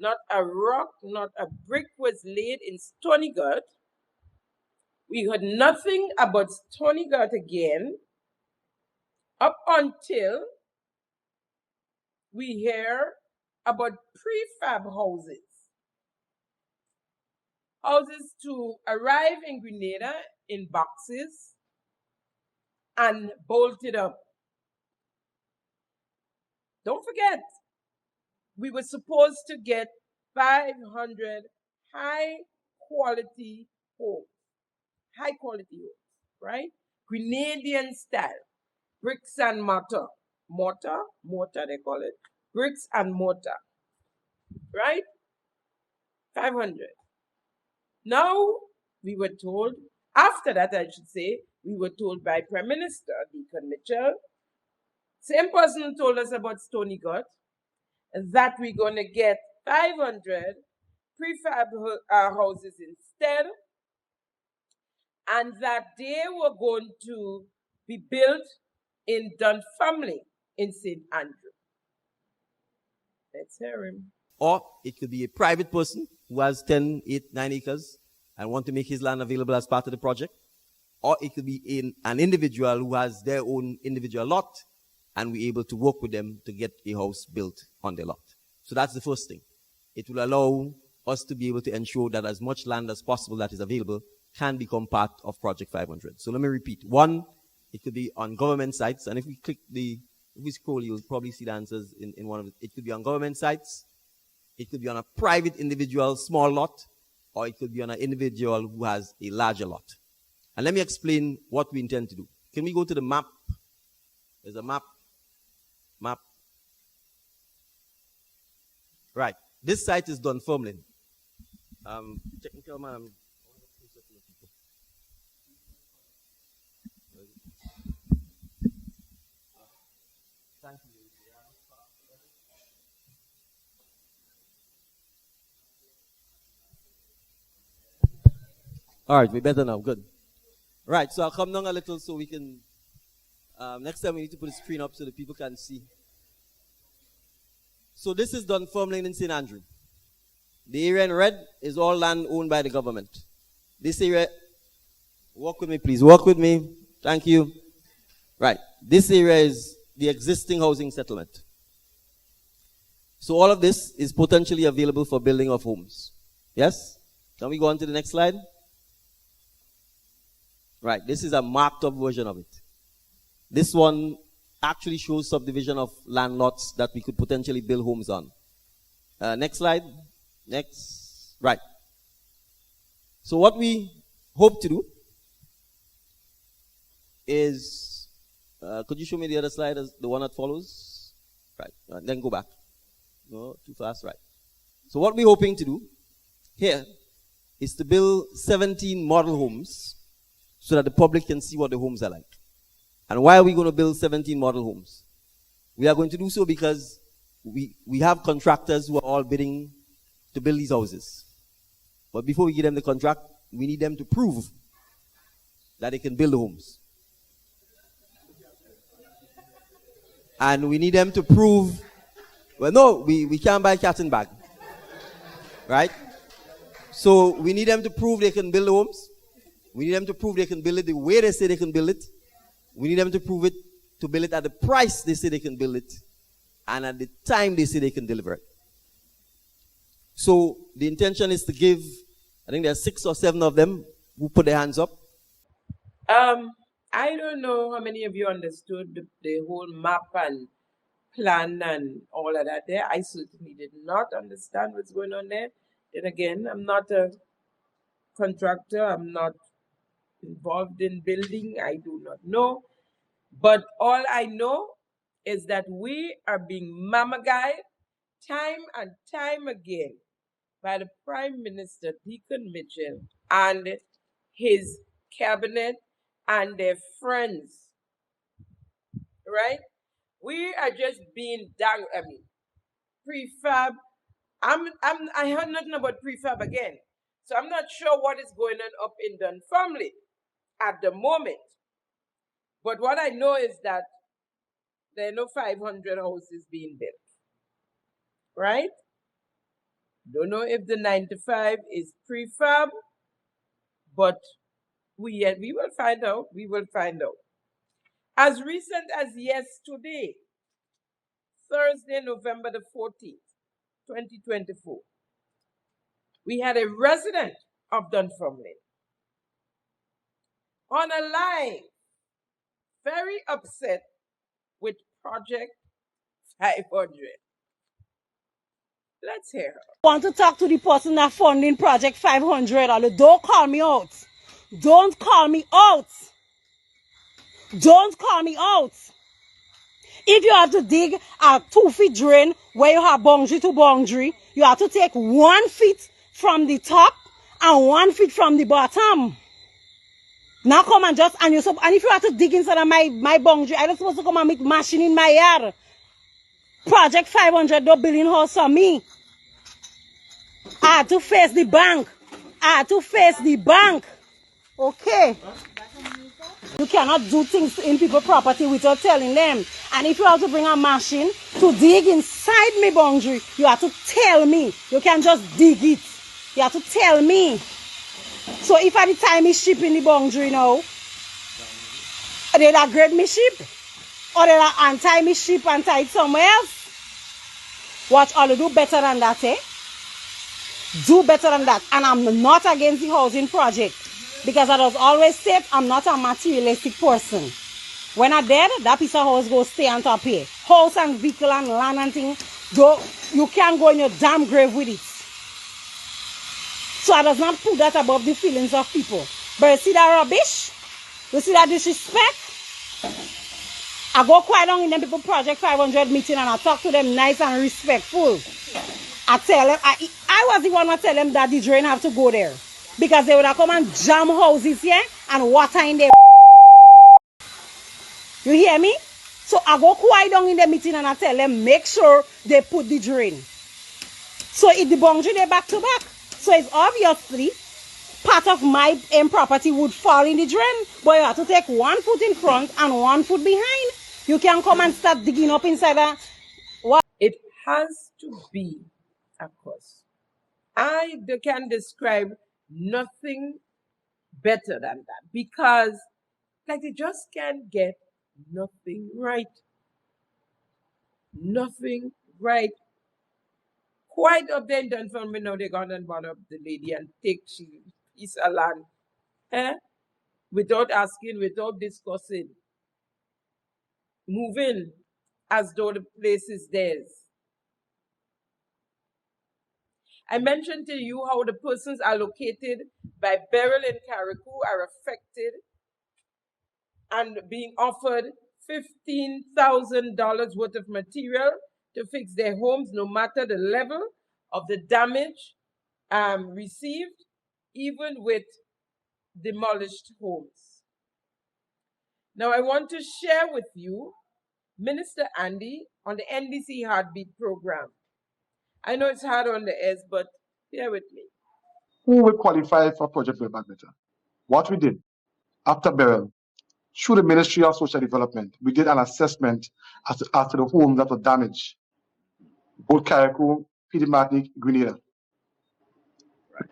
Not a rock, not a brick was laid in Stony Gut. We heard nothing about Stony Gut again up until we hear about prefab houses. Houses to arrive in Grenada in boxes and bolted up. Don't forget, we were supposed to get 500 high-quality homes. High-quality homes, right? Grenadian style. Bricks and mortar. Mortar they call it. Bricks and mortar. Right? 500. Now, we were told, after that I should say, we were told by Prime Minister Deacon Mitchell, same person who told us about Stony Gut, that we're going to get 500 prefab houses instead, and that they were going to be built in Dunfermline in St. Andrew. Let's hear him. Or it could be a private person who has 10, 8, 9 acres and want to make his land available as part of the project. Or it could be an individual who has their own individual lot, and we're able to work with them to get a house built on their lot. So that's the first thing. It will allow us to be able to ensure that as much land as possible that is available can become part of Project 500. So let me repeat. One, it could be on government sites, and if we scroll, you'll probably see the answers in one of it. It could be on government sites, it could be on a private individual small lot, or it could be on an individual who has a larger lot. And let me explain what we intend to do. Can we go to the map? There's a map. Right. This site is Dunfermline. Technical man. Thank you. All right, we better now. Good. Right, so I'll come down a little so we can. Next time we need to put the screen up so that people can see. So this is Dunfermline in St. Andrew. The area in red is all land owned by the government. This area, walk with me please, walk with me. Thank you. Right, this area is the existing housing settlement. So all of this is potentially available for building of homes. Yes? Can we go on to the next slide? Right, this is a marked up version of it. This one actually shows subdivision of land lots that we could potentially build homes on. Next slide. Next. Right. So what we hope to do is, could you show me the other slide, as the one that follows? Right. Then go back. No, too fast. Right. So what we're hoping to do here is to build 17 model homes so that the public can see what the homes are like. And why are we going to build 17 model homes? We are going to do so because we have contractors who are all bidding to build these houses. But before we give them the contract, we need them to prove that they can build the homes. And we need them to prove, well, no, we can't buy cat and bag. Right? So we need them to prove they can build the homes. We need them to prove they can build it the way they say they can build it. We need them to prove it, to build it at the price they say they can build it, and at the time they say they can deliver it. So the intention is to give, I think there are 6 or 7 of them who put their hands up. I don't know how many of you understood the whole map and plan and all of that there. I certainly did not understand what's going on there. Then again, I'm not a contractor. I'm not involved in building. I do not know. But all I know is that we are being mama-guide time and time again by the Prime Minister, Deacon Mitchell, and his cabinet and their friends. Right? We are just being done. I mean, prefab. I heard nothing about prefab again. So I'm not sure what is going on up in Dunfermline at the moment. But what I know is that there are no 500 houses being built. Right? Don't know if the 95 is prefab, but we will find out. We will find out. As recent as yesterday, Thursday, November the 14th, 2024, we had a resident of Dunfermline on a line, very upset with Project 500. Let's hear her. Want to talk to the person that funding Project 500. Don't call me out. Don't call me out. Don't call me out. If you have to dig a 2-foot drain where you have boundary to boundary, you have to take 1 foot from the top and 1 foot from the bottom. Now come and just, and if you have to dig inside of my boundary, I don't supposed to come and make machine in my yard. Project 500 don't building house for me. I had to face the bank. I had to face the bank. Okay. You cannot do things in people's property without telling them. And if you have to bring a machine to dig inside my boundary, you have to tell me. You can't just dig it. You have to tell me. So if at the time is ship in the boundary now, they'll grade me ship, or they'll untie me ship and tie it somewhere else. Watch all do better than that, eh? Do better than that. And I'm not against the housing project, because I was always said I'm not a materialistic person. When I dead, that piece of house go stay on top here. House and vehicle and land and thing, you can't go in your damn grave with it. So I does not put that above the feelings of people. But you see that rubbish? You see that disrespect? I go quite long in them people Project 500 meeting and I talk to them nice and respectful. I tell them, I was the one who tell them that the drain have to go there. Because they would have come and jam houses here and water in there. You hear me? So I go quite long in the meeting and I tell them, make sure they put the drain. So if the boundary they back to back. So it's obviously part of my property would fall in the drain, but you have to take 1 foot in front and 1 foot behind. You can come and start digging up inside a what? It has to be a cost. They can describe nothing better than that, because like they just can't get nothing right. Nothing right. Quite up there in Dunfermline now, they gone and bought up the lady and take she piece of land. Eh? without asking, without discussing, move in as though the place is theirs. I mentioned to you how the persons allocated by Beryl and Carriacou are affected and being offered $15,000 worth of material to fix their homes, no matter the level of the damage received, even with demolished homes. Now, I want to share with you Minister Andy on the NDC Heartbeat program. I know it's hard on the S, but bear with me. Who will qualify for Project Build Back Better? What we did after Beryl, through the Ministry of Social Development, we did an assessment as to the homes that were damaged, both Carriacou, Petite Martinique, Grenada.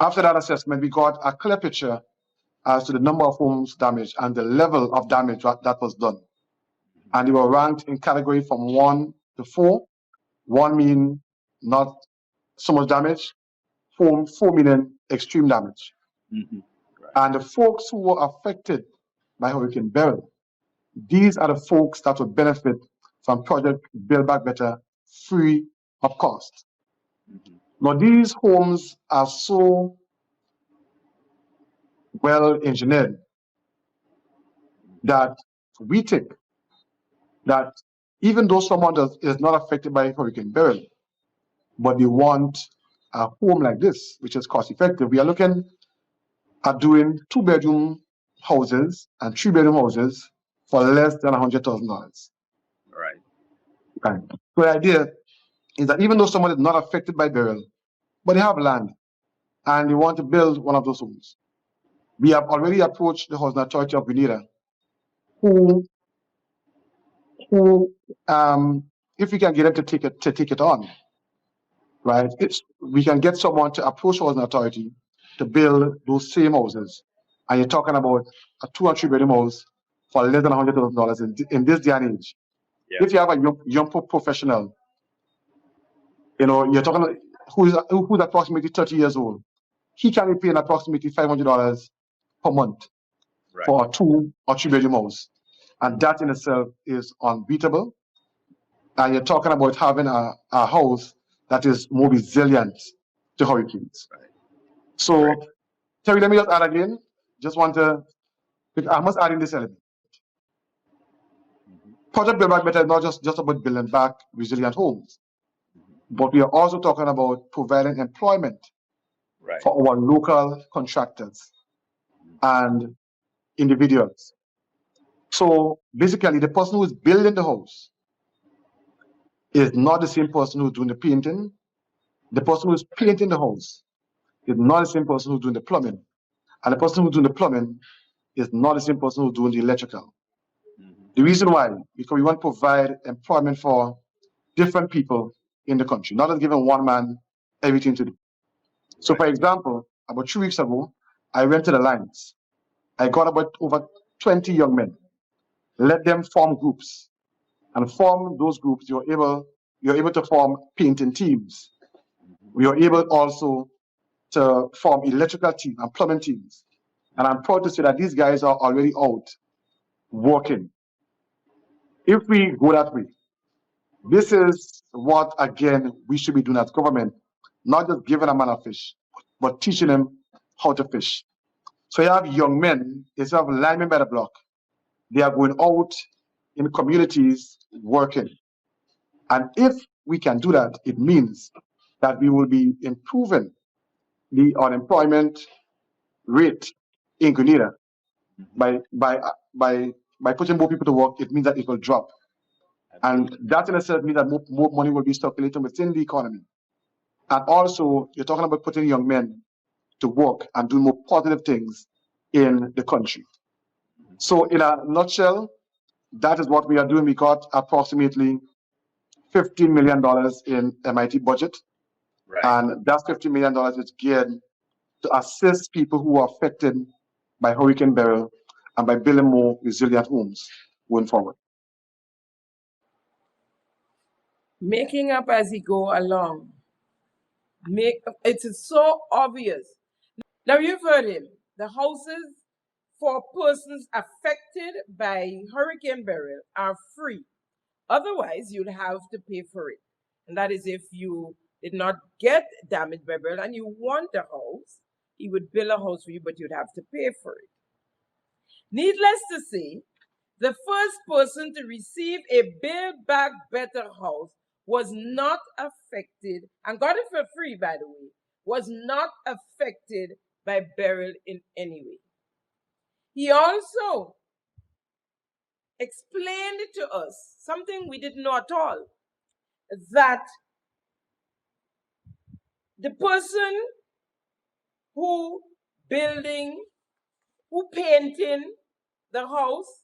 After that assessment, we got a clear picture as to the number of homes damaged and the level of damage that was done. And they were ranked in category from 1 to 4. 1 meaning not so much damage, 4 meaning extreme damage. And the folks who were affected by Hurricane Beryl, these are the folks that would benefit from Project Build Back Better free of cost. Now, these homes are so well engineered that we think that even though someone is not affected by Hurricane Beryl, but they want a home like this, which is cost effective, we are looking at doing 2-bedroom houses and 3-bedroom houses for less than $100,000. Right. So the idea is that even though someone is not affected by Beryl, but they have land and they want to build one of those homes, we have already approached the Housing Authority of Grenada, who if we can get them to take it on, right? We can get someone to approach Housing Authority to build those same houses, and you're talking about a 2 or 3-bedroom house for less than $100,000 in this day and age. Yeah. If you have a young professional, you know, you're talking who's approximately 30 years old, he can be paying approximately $500 per month for a 2 or 3-bedroom house, and that in itself is unbeatable. And you're talking about having a house that is more resilient to hurricanes. So, Terry, let me just add again. I must add in this element. Project Build Back Better is not just about building back resilient homes, but we are also talking about providing employment for our local contractors and individuals. So basically, the person who is building the house is not the same person who's doing the painting. The person who's painting the house is not the same person who's doing the plumbing. And the person who's doing the plumbing is not the same person who's doing the electrical. The reason why, because we want to provide employment for different people in the country, not just giving one man everything to do. So for example, about 2 weeks ago, I went to the lines. I got about over 20 young men, let them form groups, and form those groups. You're able to form painting teams. We are able also to form electrical teams and plumbing teams. And I'm proud to say that these guys are already out working. If we go that way, this is what, again, we should be doing as government, not just giving a man a fish, but teaching them how to fish. So you have young men, instead of linemen by the block, they are going out in communities working. And if we can do that, it means that we will be improving the unemployment rate in Grenada. By putting more people to work, it means that it will drop. And that in itself means that more money will be circulating within the economy. And also, you're talking about putting young men to work and do more positive things in the country. So in a nutshell, that is what we are doing. We got approximately $15 million in MIT budget. And that $15 million is geared to assist people who are affected by Hurricane Beryl and by building more resilient homes going forward. Making up as you go along. It is so obvious. Now you've heard him. The houses for persons affected by Hurricane Beryl are free. Otherwise, you'd have to pay for it. And that is if you did not get damaged by Beryl and you want a house, he would build a house for you, but you'd have to pay for it. Needless to say, the first person to receive a Build Back Better house was not affected, and got it for free, by the way, was not affected by Beryl in any way. He also explained to us something we didn't know at all, that the person who painting the house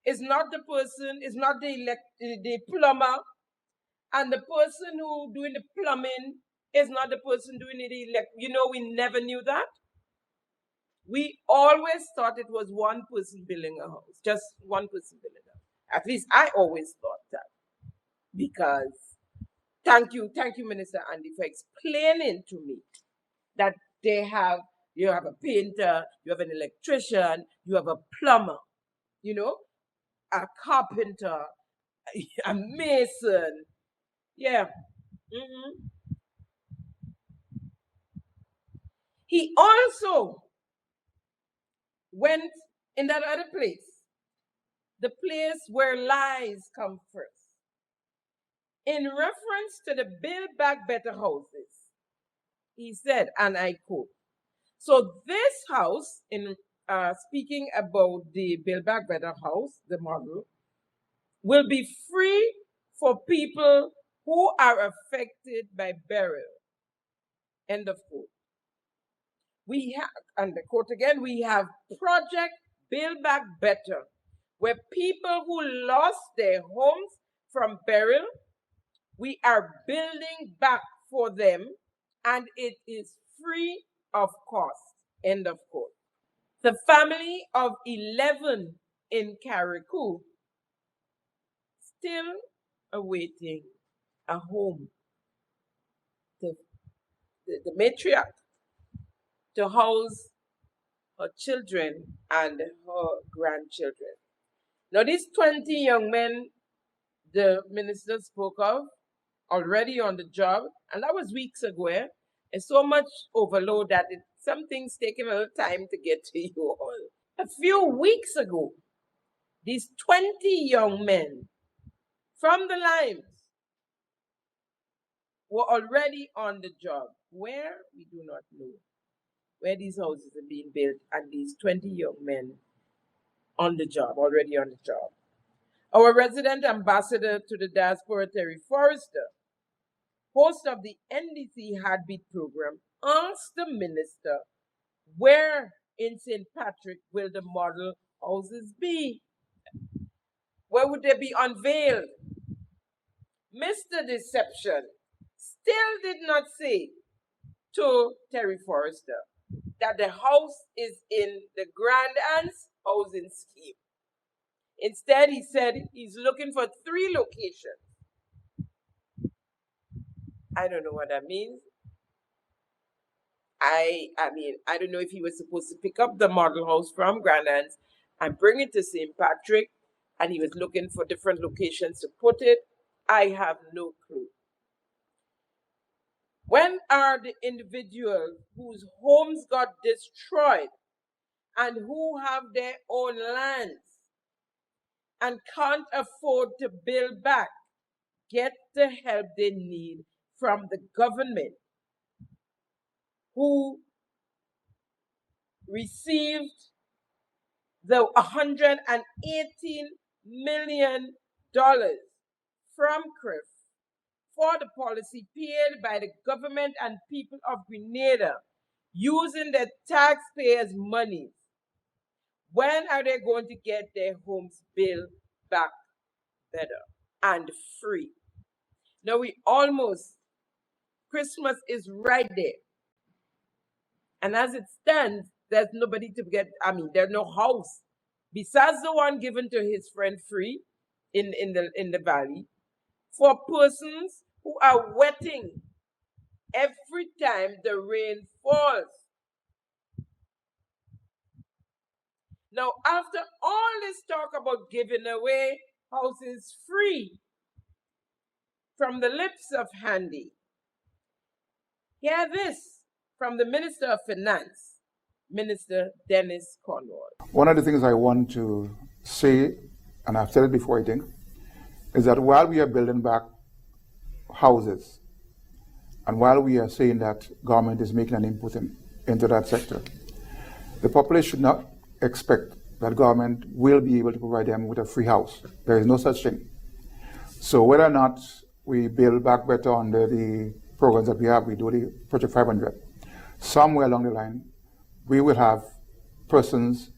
is not the person, is not the plumber, and the person who doing the plumbing is not the person doing the we never knew that. We always thought it was one person building a house, just one person building a house. At least I always thought that. Because thank you, Minister Andy, for explaining to me that you have a painter, you have an electrician, you have a plumber, a carpenter, a mason. Yeah. He also went in that other place, the place where lies come first. In reference to the Build Back Better houses, he said, and I quote, so this house, in speaking about the Build Back Better house, the model, will be free for people who are affected by Beryl. End of quote. We have, and the quote again, we have Project Build Back Better, where people who lost their homes from Beryl, we are building back for them, and it is free of cost. End of quote. The family of 11 in Carriacou still awaiting a home. The matriarch to house her children and her grandchildren. Now, these 20 young men the minister spoke of already on the job, and that was weeks ago. It's so much overload that some things taking a little time to get to you all. A few weeks ago, these 20 young men from the Limes were already on the job. Where? We do not know. Where these houses are being built, and these 20 young men on the job, already on the job. Our resident ambassador to the diaspora, Terry Forrester, host of the NDC Heartbeat program, asked the minister, where in St. Patrick will the model houses be? Where would they be unveiled? Mr. Deception still did not say to Terry Forrester that the house is in the Grand Anse housing scheme. Instead, he said he's looking for 3 locations. I don't know what that means. I mean, I don't know if he was supposed to pick up the model house from Grand Anse and bring it to St. Patrick, and he was looking for different locations to put it. I have no clue. When are the individuals whose homes got destroyed and who have their own lands and can't afford to build back get the help they need from the government, who received the $118 million from CRIF for the policy paid by the government and people of Grenada using the taxpayers' money? When are they going to get their homes built back better and free? Now Christmas is right there. And as it stands, there's nobody to get, there's no house besides the one given to his friend Free in the valley for persons who are wetting every time the rain falls. Now, after all this talk about giving away houses free from the lips of Handy, hear this from the Minister of Finance, Minister Dennis Cornwall. One of the things I want to say, and I've said it before, I think, is that while we are building back houses, and while we are saying that government is making an input into that sector, the populace should not expect that government will be able to provide them with a free house. There is no such thing. So whether or not we build back better under the programs that we have, we do the Project 500, somewhere along the line, we will have persons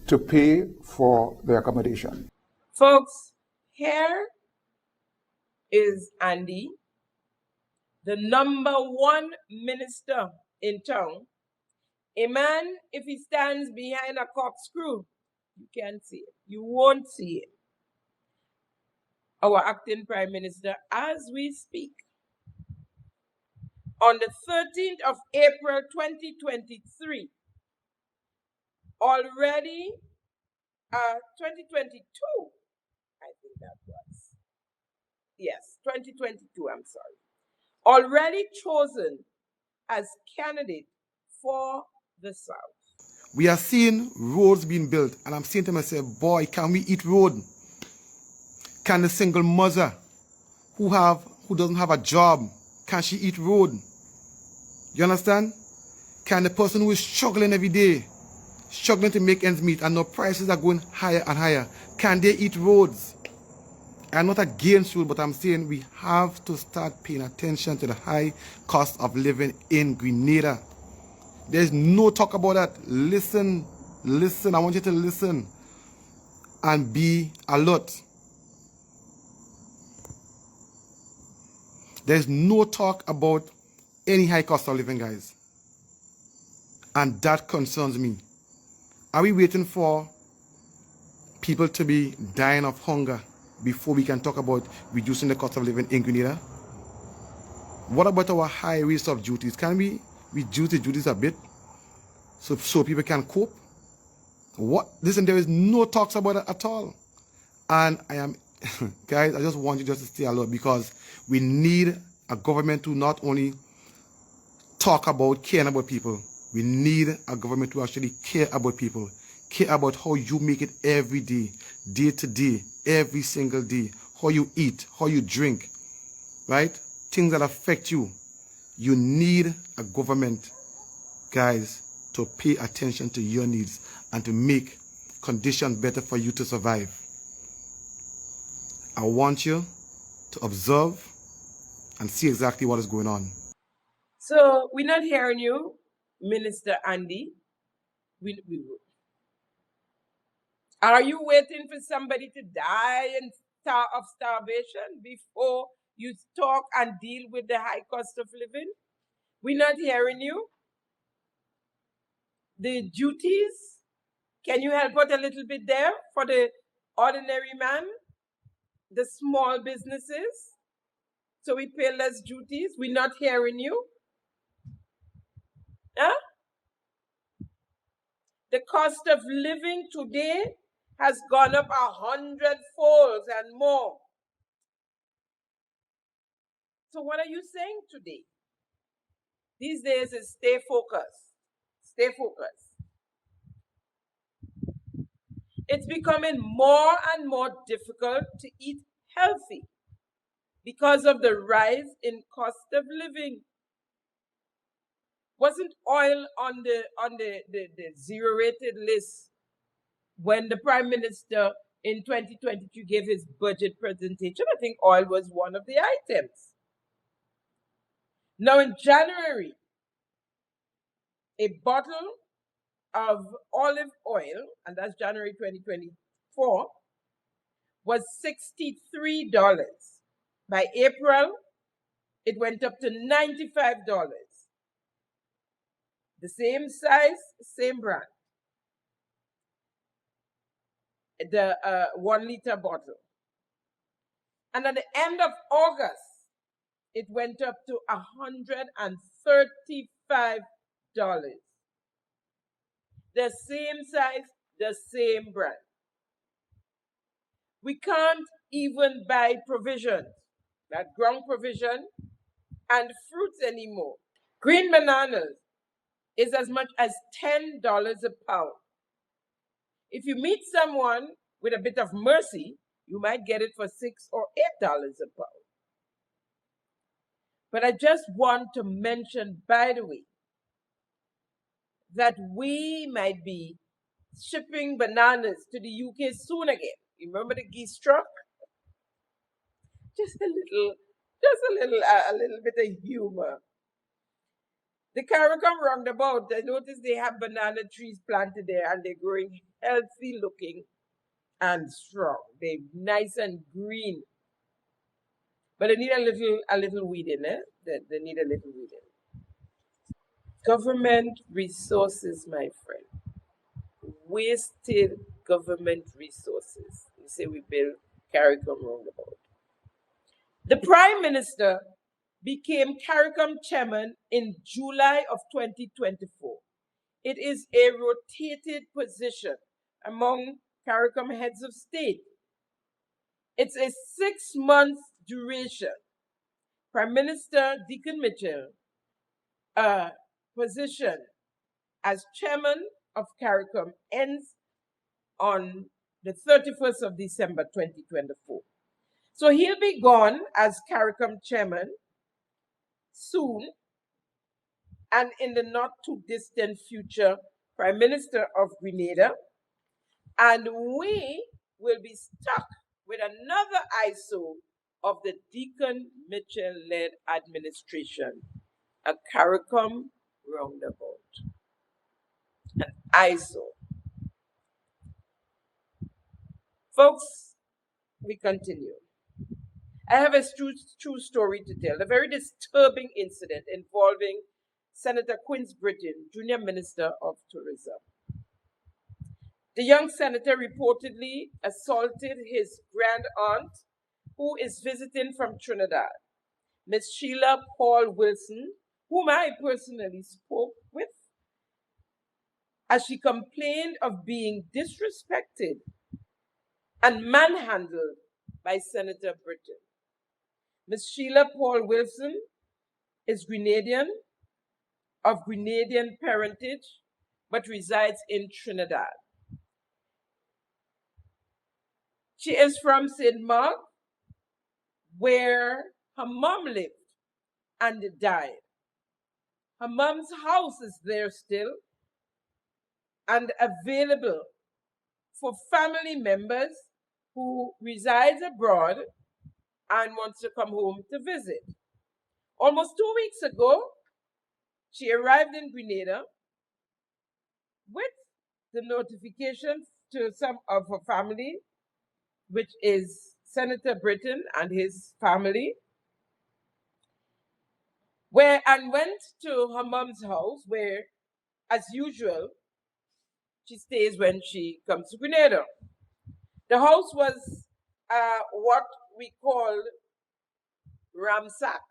to pay for their accommodation. Folks, here is Andy, the #1 minister in town. A man, if he stands behind a corkscrew, you can't see it. You won't see it. Our acting Prime Minister, as we speak, on the 13th of April 2023, already 2022, I think that was. Yes, 2022, I'm sorry. Already chosen as candidate for the South. We are seeing roads being built, and I'm saying to myself, boy, can we eat road? Can the single mother who doesn't have a job, can she eat road? You understand? Can the person who is struggling every day, struggling to make ends meet, and now prices are going higher and higher, can they eat roads? I'm not against road, but I'm saying we have to start paying attention to the high cost of living in Grenada. There's no talk about that. Listen, I want you to listen and be alert. There's no talk about any high cost of living, guys. And that concerns me. Are we waiting for people to be dying of hunger before we can talk about reducing the cost of living in Grenada? What about our high rates of duties? Can we reduce the duties a bit so people can cope? Listen, there is no talks about it at all. And I am, guys, I just want you just to stay alert, because we need a government to not only talk about caring about people, we need a government to actually care about people, care about how you make it every day, day to day, every single day, how you eat, how you drink, right? Things that affect you. You need a government, guys, to pay attention to your needs and to make conditions better for you to survive. I want you to observe and see exactly what is going on. So we're not hearing you, Minister Andy. Are you waiting for somebody to die of starvation before you talk and deal with the high cost of living? We're not hearing you. The duties, can you help out a little bit there for the ordinary man, the small businesses, so we pay less duties? We're not hearing you. Huh? The cost of living today has gone up 100-fold and more. So what are you saying today? These days is stay focused. Stay focused. It's becoming more and more difficult to eat healthy because of the rise in cost of living. Wasn't oil on the zero-rated list when the Prime Minister in 2022 gave his budget presentation? I think oil was one of the items. Now in January, a bottle of olive oil, and that's January 2024, was $63. By April, it went up to $95. The same size, same brand. The 1 liter bottle. And at the end of August, it went up to $135. the same size, the same brand. We can't even buy provisions, that ground provision, and fruits anymore. Green bananas is as much as $10 a pound. If you meet someone with a bit of mercy, you might get it for $6 or $8 a pound. But I just want to mention, by the way, that we might be shipping bananas to the UK soon again. You remember the geese truck? Just a little bit of humor. The CARICOM roundabout, I noticed they have banana trees planted there and they're growing healthy looking and strong. They're nice and green. But they need a little weed in it. They need a little weed in it. Government resources, my friend. Wasted government resources. You say we build CARICOM roundabout. The Prime Minister became CARICOM chairman in July of 2024. It is a rotated position among CARICOM heads of state. It's a 6-month duration. Prime Minister Deacon Mitchell position as chairman of CARICOM ends on the 31st of December 2024. So he'll be gone as CARICOM chairman soon, and in the not too distant future, Prime Minister of Grenada, and we will be stuck with another ISO of the Deacon Mitchell-led administration, a CARICOM roundabout, an ISO. Folks, we continue. I have a true story to tell, a very disturbing incident involving Senator Quince Britton, Junior Minister of Tourism. The young senator reportedly assaulted his grand aunt, who is visiting from Trinidad, Miss Sheila Paul Wilson, whom I personally spoke with, as she complained of being disrespected and manhandled by Senator Britton. Miss Sheila Paul Wilson is Grenadian, of Grenadian parentage, but resides in Trinidad. She is from St. Mark, where her mom lived and died. Her mom's house is there still and available for family members who resides abroad and wants to come home to visit. Almost 2 weeks ago, she arrived in Grenada with the notification to some of her family, which is Senator Britton and his family, and went to her mom's house where, as usual, she stays when she comes to Grenada. The house was what we call ramsack.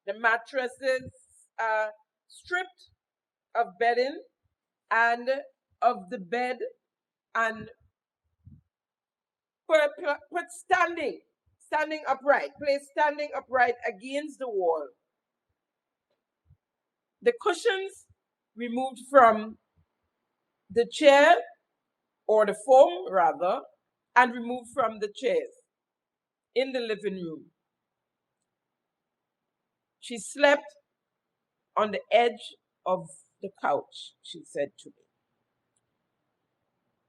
The mattresses stripped of bedding and of the bed and put standing upright, placed standing upright against the wall. The cushions removed from the chair, or the foam rather, and removed from the chairs in the living room. She slept on the edge of the couch, she said to me.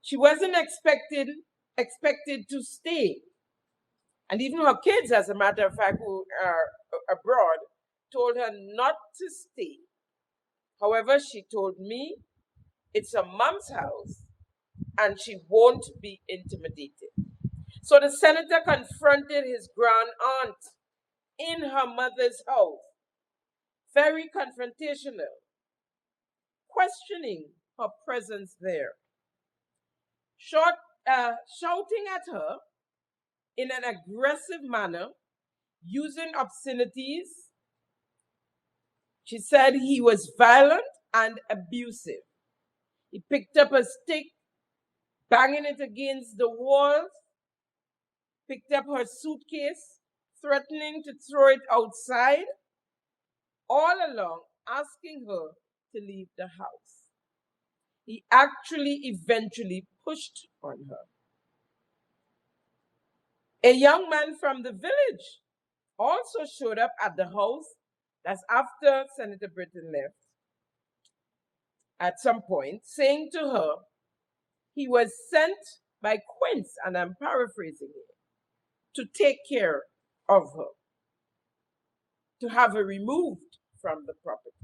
She wasn't expected to stay. And even her kids, as a matter of fact, who are abroad, told her not to stay. However, she told me it's her mom's house and she won't be intimidated. So the senator confronted his grand aunt in her mother's house, very confrontational, questioning her presence there, shouting at her in an aggressive manner, using obscenities. She said he was violent and abusive. He picked up a stick, banging it against the walls, picked up her suitcase, threatening to throw it outside, all along asking her to leave the house. He actually eventually pushed on her. A young man from the village also showed up at the house. That's after Senator Britton left. At some point, saying to her, he was sent by Quince, and I'm paraphrasing it, to take care of her, to have her removed from the property.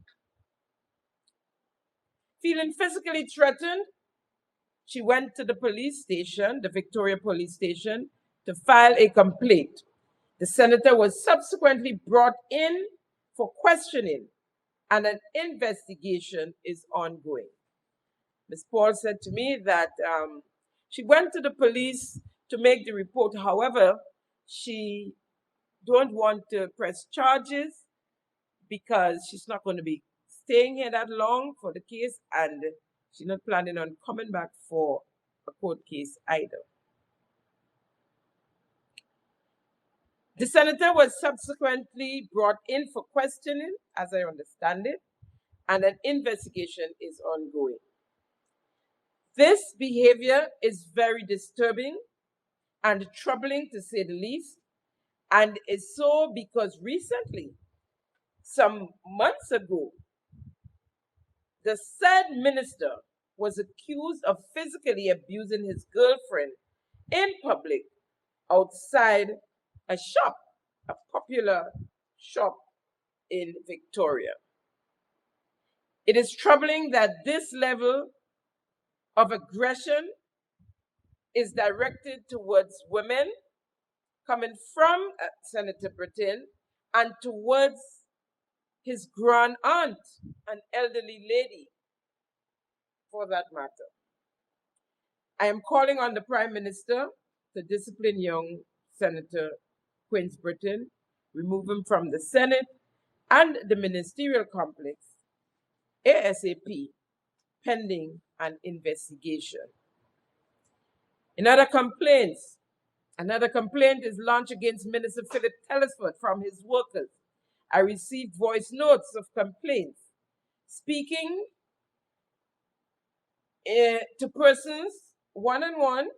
Feeling physically threatened, she went to the police station, the Victoria Police Station, to file a complaint. The senator was subsequently brought in for questioning, and an investigation is ongoing. Ms. Paul said to me that she went to the police to make the report. However, she don't want to press charges because she's not going to be staying here that long for the case, and she's not planning on coming back for a court case either. The senator was subsequently brought in for questioning, as I understand it, and an investigation is ongoing. This behavior is very disturbing and troubling, to say the least, and is so because recently, some months ago, the said minister was accused of physically abusing his girlfriend in public outside a shop, a popular shop in Victoria. It is troubling that this level of aggression is directed towards women, coming from Senator Britton, and towards his grand aunt, an elderly lady, for that matter. I am calling on the Prime Minister to discipline young Senator Quince Britton, remove him from the Senate and the ministerial complex ASAP, pending an investigation. Another complaint is launched against Minister Philip Telesford from his workers. I received voice notes of complaints speaking to persons one-on-one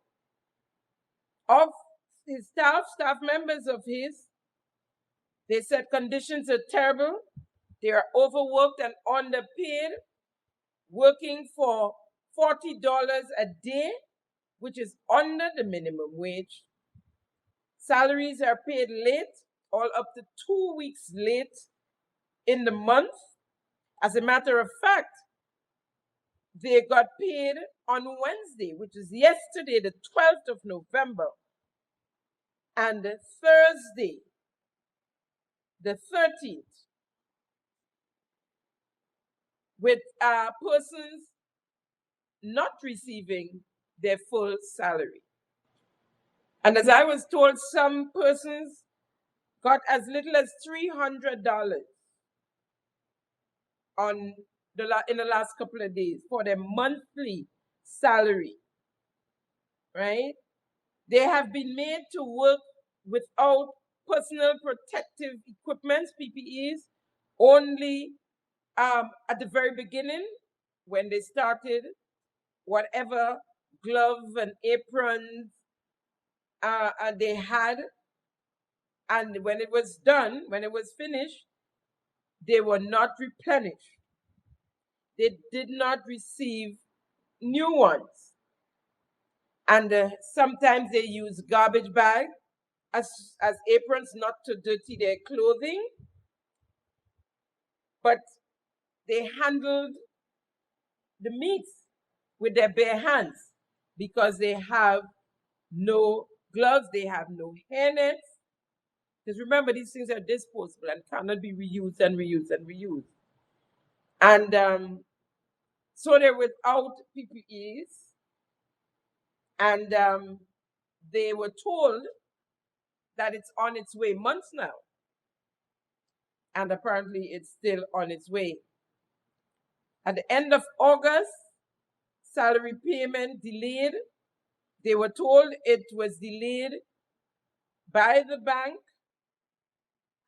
of his staff members of his. They said conditions are terrible. They are overworked and underpaid, working for $40 a day, which is under the minimum wage. Salaries are paid late, all up to 2 weeks late in the month. As a matter of fact, they got paid on Wednesday, which is yesterday, the 12th of November, and Thursday, the 13th, with persons not receiving their full salary. And as I was told, some persons got as little as $300 in the last couple of days for their monthly salary, right? They have been made to work without personal protective equipment, PPEs, only at the very beginning when they started, whatever gloves and aprons they had. And when it was done, when it was finished, they were not replenished. They did not receive new ones. And sometimes they use garbage bags as aprons not to dirty their clothing. But they handled the meats with their bare hands because they have no gloves, they have no hairnets. Because remember, these things are disposable and cannot be reused and reused and reused. And so they're without PPEs, and they were told that it's on its way months now. And apparently it's still on its way. At the end of August, salary payment delayed. They were told it was delayed by the bank,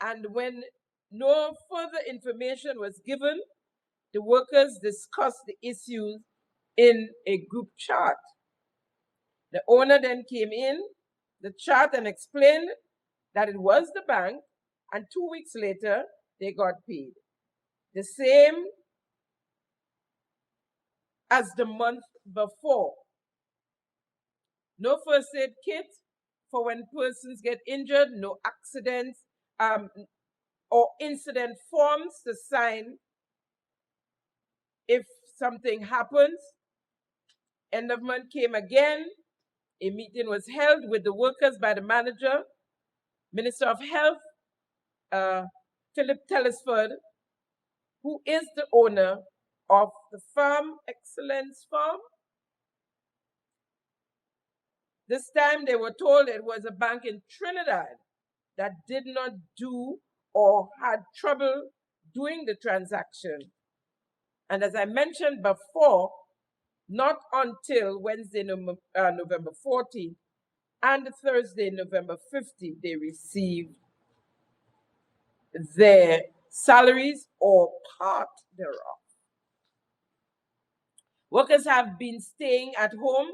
and when no further information was given, the workers discussed the issues in a group chat. The owner then came in the chat and explained that it was the bank, and 2 weeks later, they got paid. The same as the month before. No first aid kit for when persons get injured, no accidents or incident forms to sign if something happens. End of month came again. A meeting was held with the workers by the manager, Minister of Health, Philip Telesford, who is the owner of the farm, Excellence Farm. This time they were told it was a bank in Trinidad that did not do or had trouble doing the transaction. And as I mentioned before, not until Wednesday, November 14th and Thursday, November 15th, they received their salaries or part thereof. Workers have been staying at home.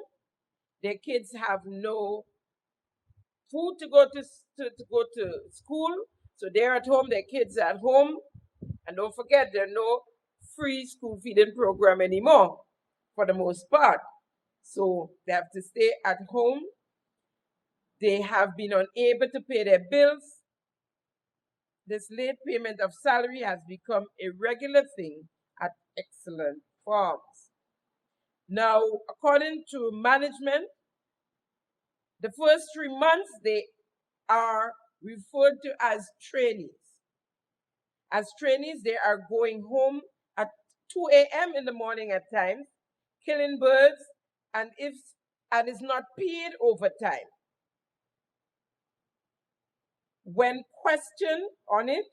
Their kids have no food to go to school, so they're at home. Their kids are at home, and don't forget there are no free school feeding program anymore, for the most part. So they have to stay at home. They have been unable to pay their bills. This late payment of salary has become a regular thing at Excellent Farms. Now, according to management, the first 3 months they are referred to as trainees. As trainees, they are going home at 2 a.m. in the morning at times, killing birds, and is not paid overtime. When questioned on it,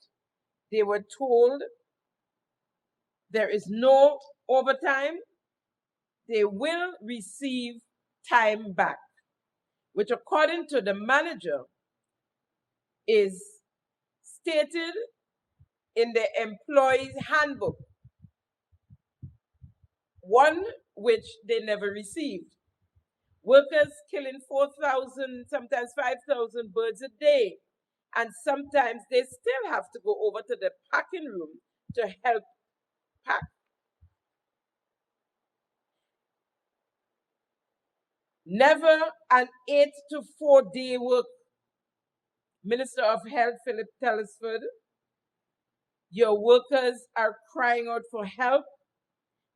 they were told there is no overtime. They will receive time back, which according to the manager is stated in the employee's handbook, one which they never received. Workers killing 4,000, sometimes 5,000 birds a day, and sometimes they still have to go over to the packing room to help pack. Never an 8 to 4 day work. Minister of Health, Philip Telesford, your workers are crying out for help.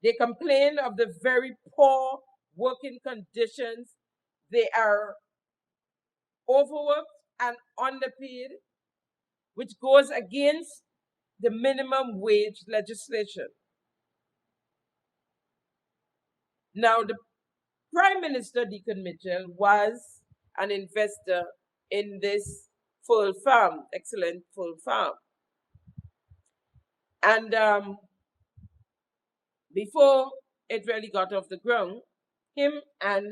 They complain of the very poor working conditions. They are overworked and underpaid, which goes against the minimum wage legislation. Now, the Prime Minister, Deacon Mitchell, was an investor in this full farm, Excellent Full Farm. And before it really got off the ground, him and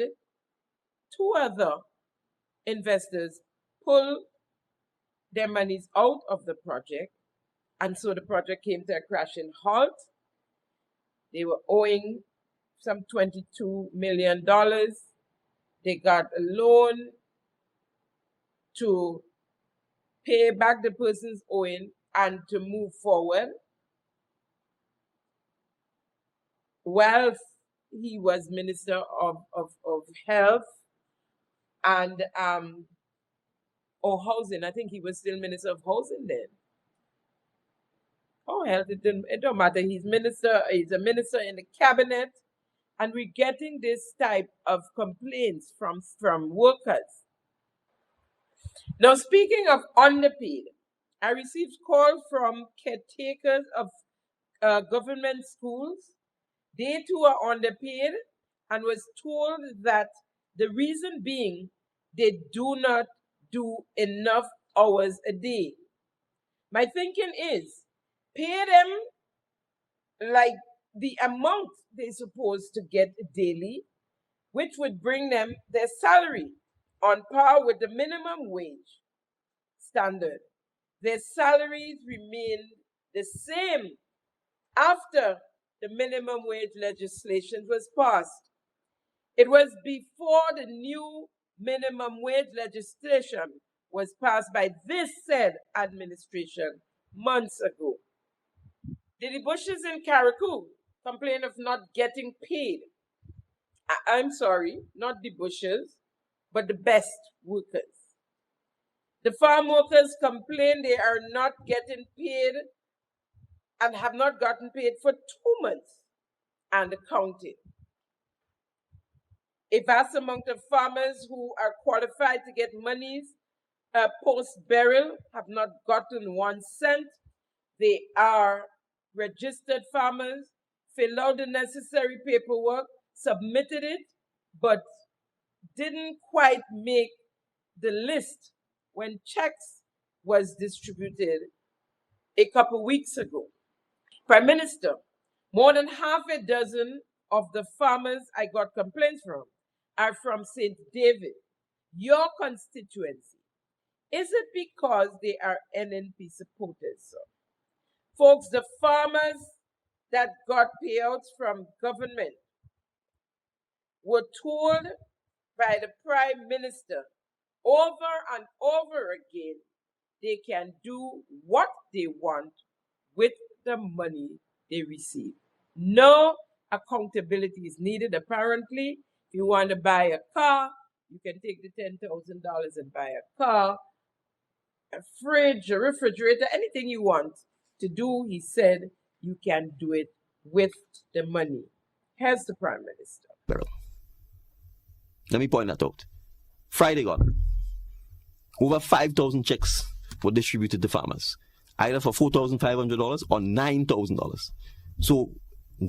2 other investors pulled their monies out of the project, and so the project came to a crashing halt. They were owing some $22 million. They got a loan to pay back the person's owing and to move forward. While he was Minister of Health and or Housing, I think he was still Minister of Housing then. Oh, health, it don't matter. He's a minister in the cabinet, and we're getting this type of complaints from workers. Now, speaking of underpaid, I received calls from caretakers of government schools. They too are underpaid, and was told that the reason being they do not do enough hours a day. My thinking is, pay them like the amount they're supposed to get daily, which would bring them their salary on par with the minimum wage standard. Their salaries remained the same after the minimum wage legislation was passed. It was before the new minimum wage legislation was passed by this said administration months ago. Did the Bushes in Carriacou complain of not getting paid? I'm sorry, not the Bushes, but the best workers. The farm workers complain they are not getting paid and have not gotten paid for 2 months and counting. A vast amount of farmers who are qualified to get monies post-burial have not gotten 1 cent. They are registered farmers, filled out the necessary paperwork, submitted it, but didn't quite make the list when checks was distributed a couple weeks ago. Prime Minister, more than half a dozen of the farmers I got complaints from are from St. David, your constituency. Is it because they are NNP supporters, sir? Folks, the farmers that got payouts from government were told by the Prime Minister over and over again they can do what they want with the money they receive. No accountability is needed, apparently. If you want to buy a car, you can take the $10,000 and buy a car, a fridge, a refrigerator, anything you want to do, he said, you can do it with the money. Here's the Prime Minister. Let me point that out. Friday gone, over 5,000 checks were distributed to farmers, either for $4,500 or $9,000. So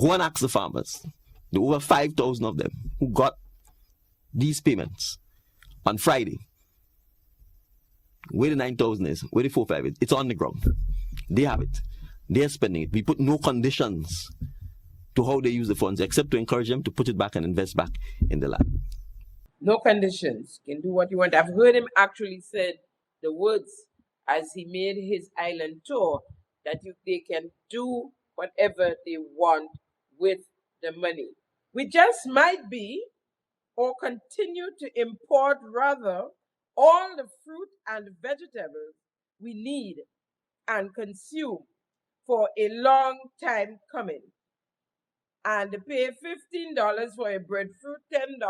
go and ask the farmers, the over 5,000 of them who got these payments on Friday, where the 9,000 is, where the 4,500 is, it's on the ground. They have it. They're spending it. We put no conditions to how they use the funds, except to encourage them to put it back and invest back in the land. No conditions. You can do what you want. I've heard him actually said the words as he made his island tour, that they can do whatever they want with the money. We just might be, or continue to import rather, all the fruit and vegetables we need and consume for a long time coming. And pay $15 for a breadfruit, $10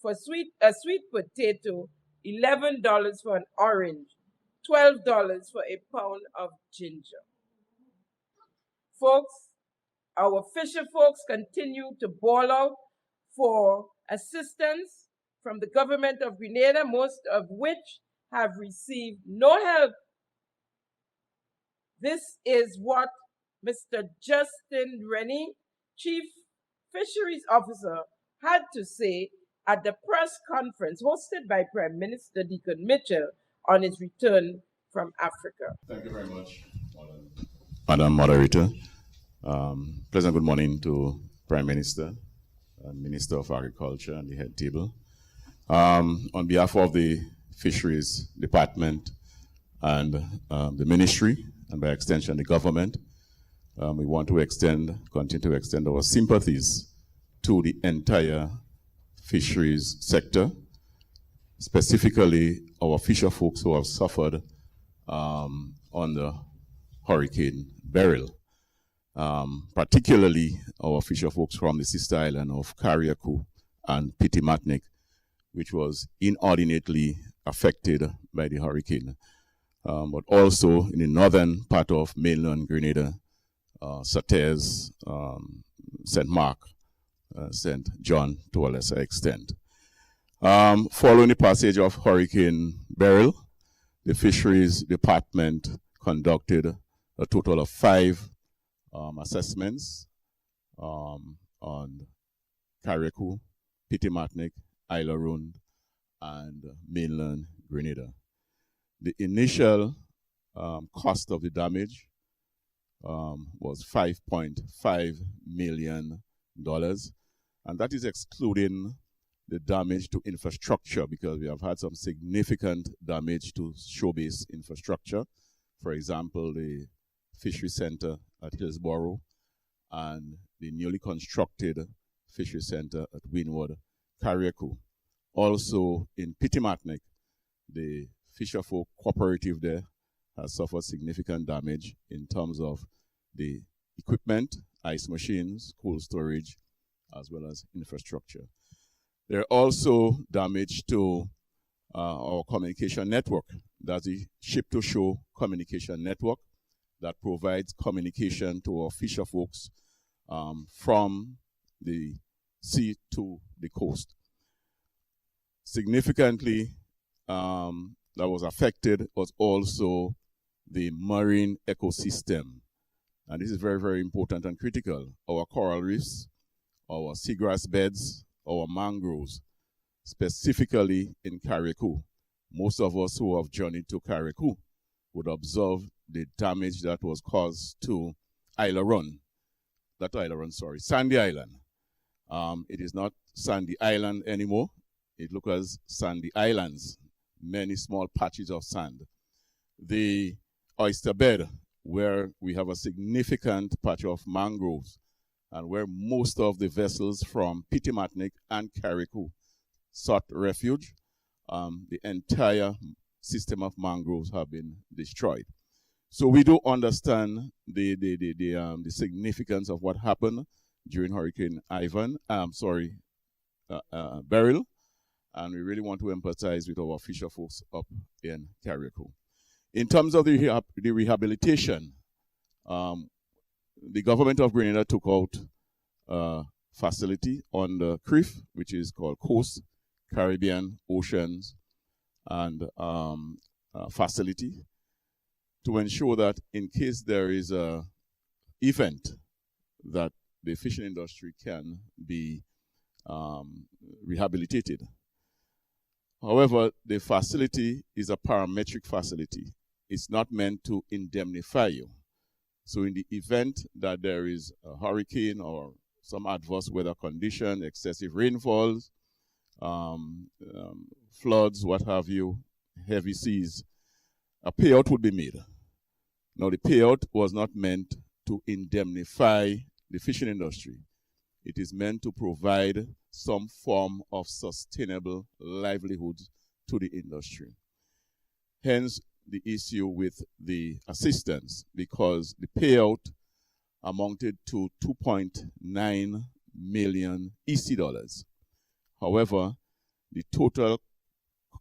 for a sweet potato, $11 for an orange, $12 for a pound of ginger. Folks, our fisher folks continue to bawl out for assistance from the government of Grenada, most of which have received no help. This is what Mr. Justin Rennie, Chief Fisheries Officer, had to say at the press conference hosted by Prime Minister Deacon Mitchell on his return from Africa. Thank you very much, Madam Moderator. Pleasant good morning to Prime Minister and Minister of Agriculture and the head table. On behalf of the Fisheries Department and the Ministry, and by extension the government, we want to continue to extend our sympathies to the entire fisheries sector, specifically our fisher folks who have suffered under Hurricane Beryl, particularly our fisher folks from the sister island of Carriacou and Pitimatnik, which was inordinately affected by the hurricane, but also in the northern part of mainland Grenada, Sautez, St. Mark, St. John to a lesser extent. Following the passage of Hurricane Beryl, the Fisheries Department conducted a total of 5 assessments on Carriacou, Pitimatnik, Isle Rund, and mainland Grenada. The initial cost of the damage was $5.5 million. And that is excluding the damage to infrastructure, because we have had some significant damage to show-based infrastructure. For example, the fishery center at Hillsborough and the newly constructed fishery center at Wynwood, Carriacou. Also in Pitimatnik, the Fisherfolk Cooperative there has suffered significant damage in terms of the equipment, ice machines, cold storage, as well as infrastructure. There are also damage to our communication network. That's the ship-to-shore communication network that provides communication to our fisher folks from the sea to the coast. Significantly, that was affected was also the marine ecosystem. And this is very, very important and critical. Our coral reefs, our seagrass beds, our mangroves, specifically in Carriacou. Most of us who have journeyed to Carriacou would observe the damage that was caused to Sandy Island. It is not Sandy Island anymore. It looks as Sandy Islands, many small patches of sand. The oyster bed, where we have a significant patch of mangroves, and where most of the vessels from Pitimatnik and Carriacou sought refuge, the entire system of mangroves have been destroyed. So we do understand the significance of what happened during Hurricane Beryl, and we really want to empathize with our fisher folks up in Carriacou. In terms of the rehabilitation, the government of Grenada took out a facility on the CRIF, which is called Coast, Caribbean, Oceans, and facility, to ensure that in case there is an event, that the fishing industry can be rehabilitated. However, the facility is a parametric facility. It's not meant to indemnify you. So in the event that there is a hurricane or some adverse weather condition, excessive rainfalls, floods, what have you, heavy seas, a payout would be made. Now, the payout was not meant to indemnify the fishing industry. It is meant to provide some form of sustainable livelihood to the industry. Hence, the issue with the assistance, because the payout amounted to 2.9 million EC dollars. However, the total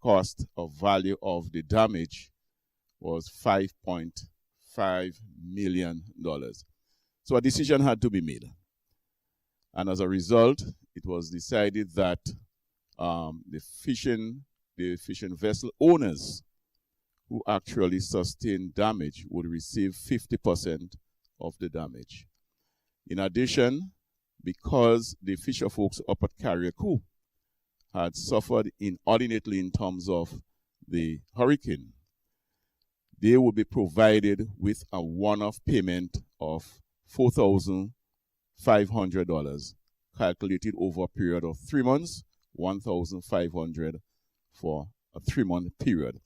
cost of value of the damage was $5.5 million. So a decision had to be made. And as a result, it was decided that the fishing vessel owners who actually sustained damage would receive 50% of the damage. In addition, because the fisher folks up at Carriacou had suffered inordinately in terms of the hurricane, they would be provided with a one-off payment of $4,500, calculated over a period of 3 months, $1,500 for a 3-month period.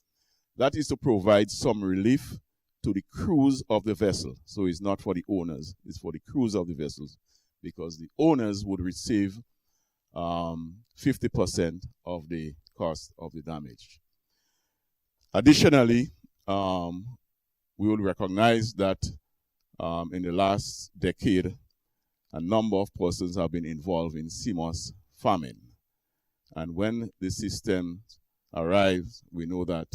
That is to provide some relief to the crews of the vessel. So it's not for the owners, it's for the crews of the vessels, because the owners would receive 50% of the cost of the damage. Additionally, we will recognize that in the last decade, a number of persons have been involved in CMOS farming. And when the system arrives, we know that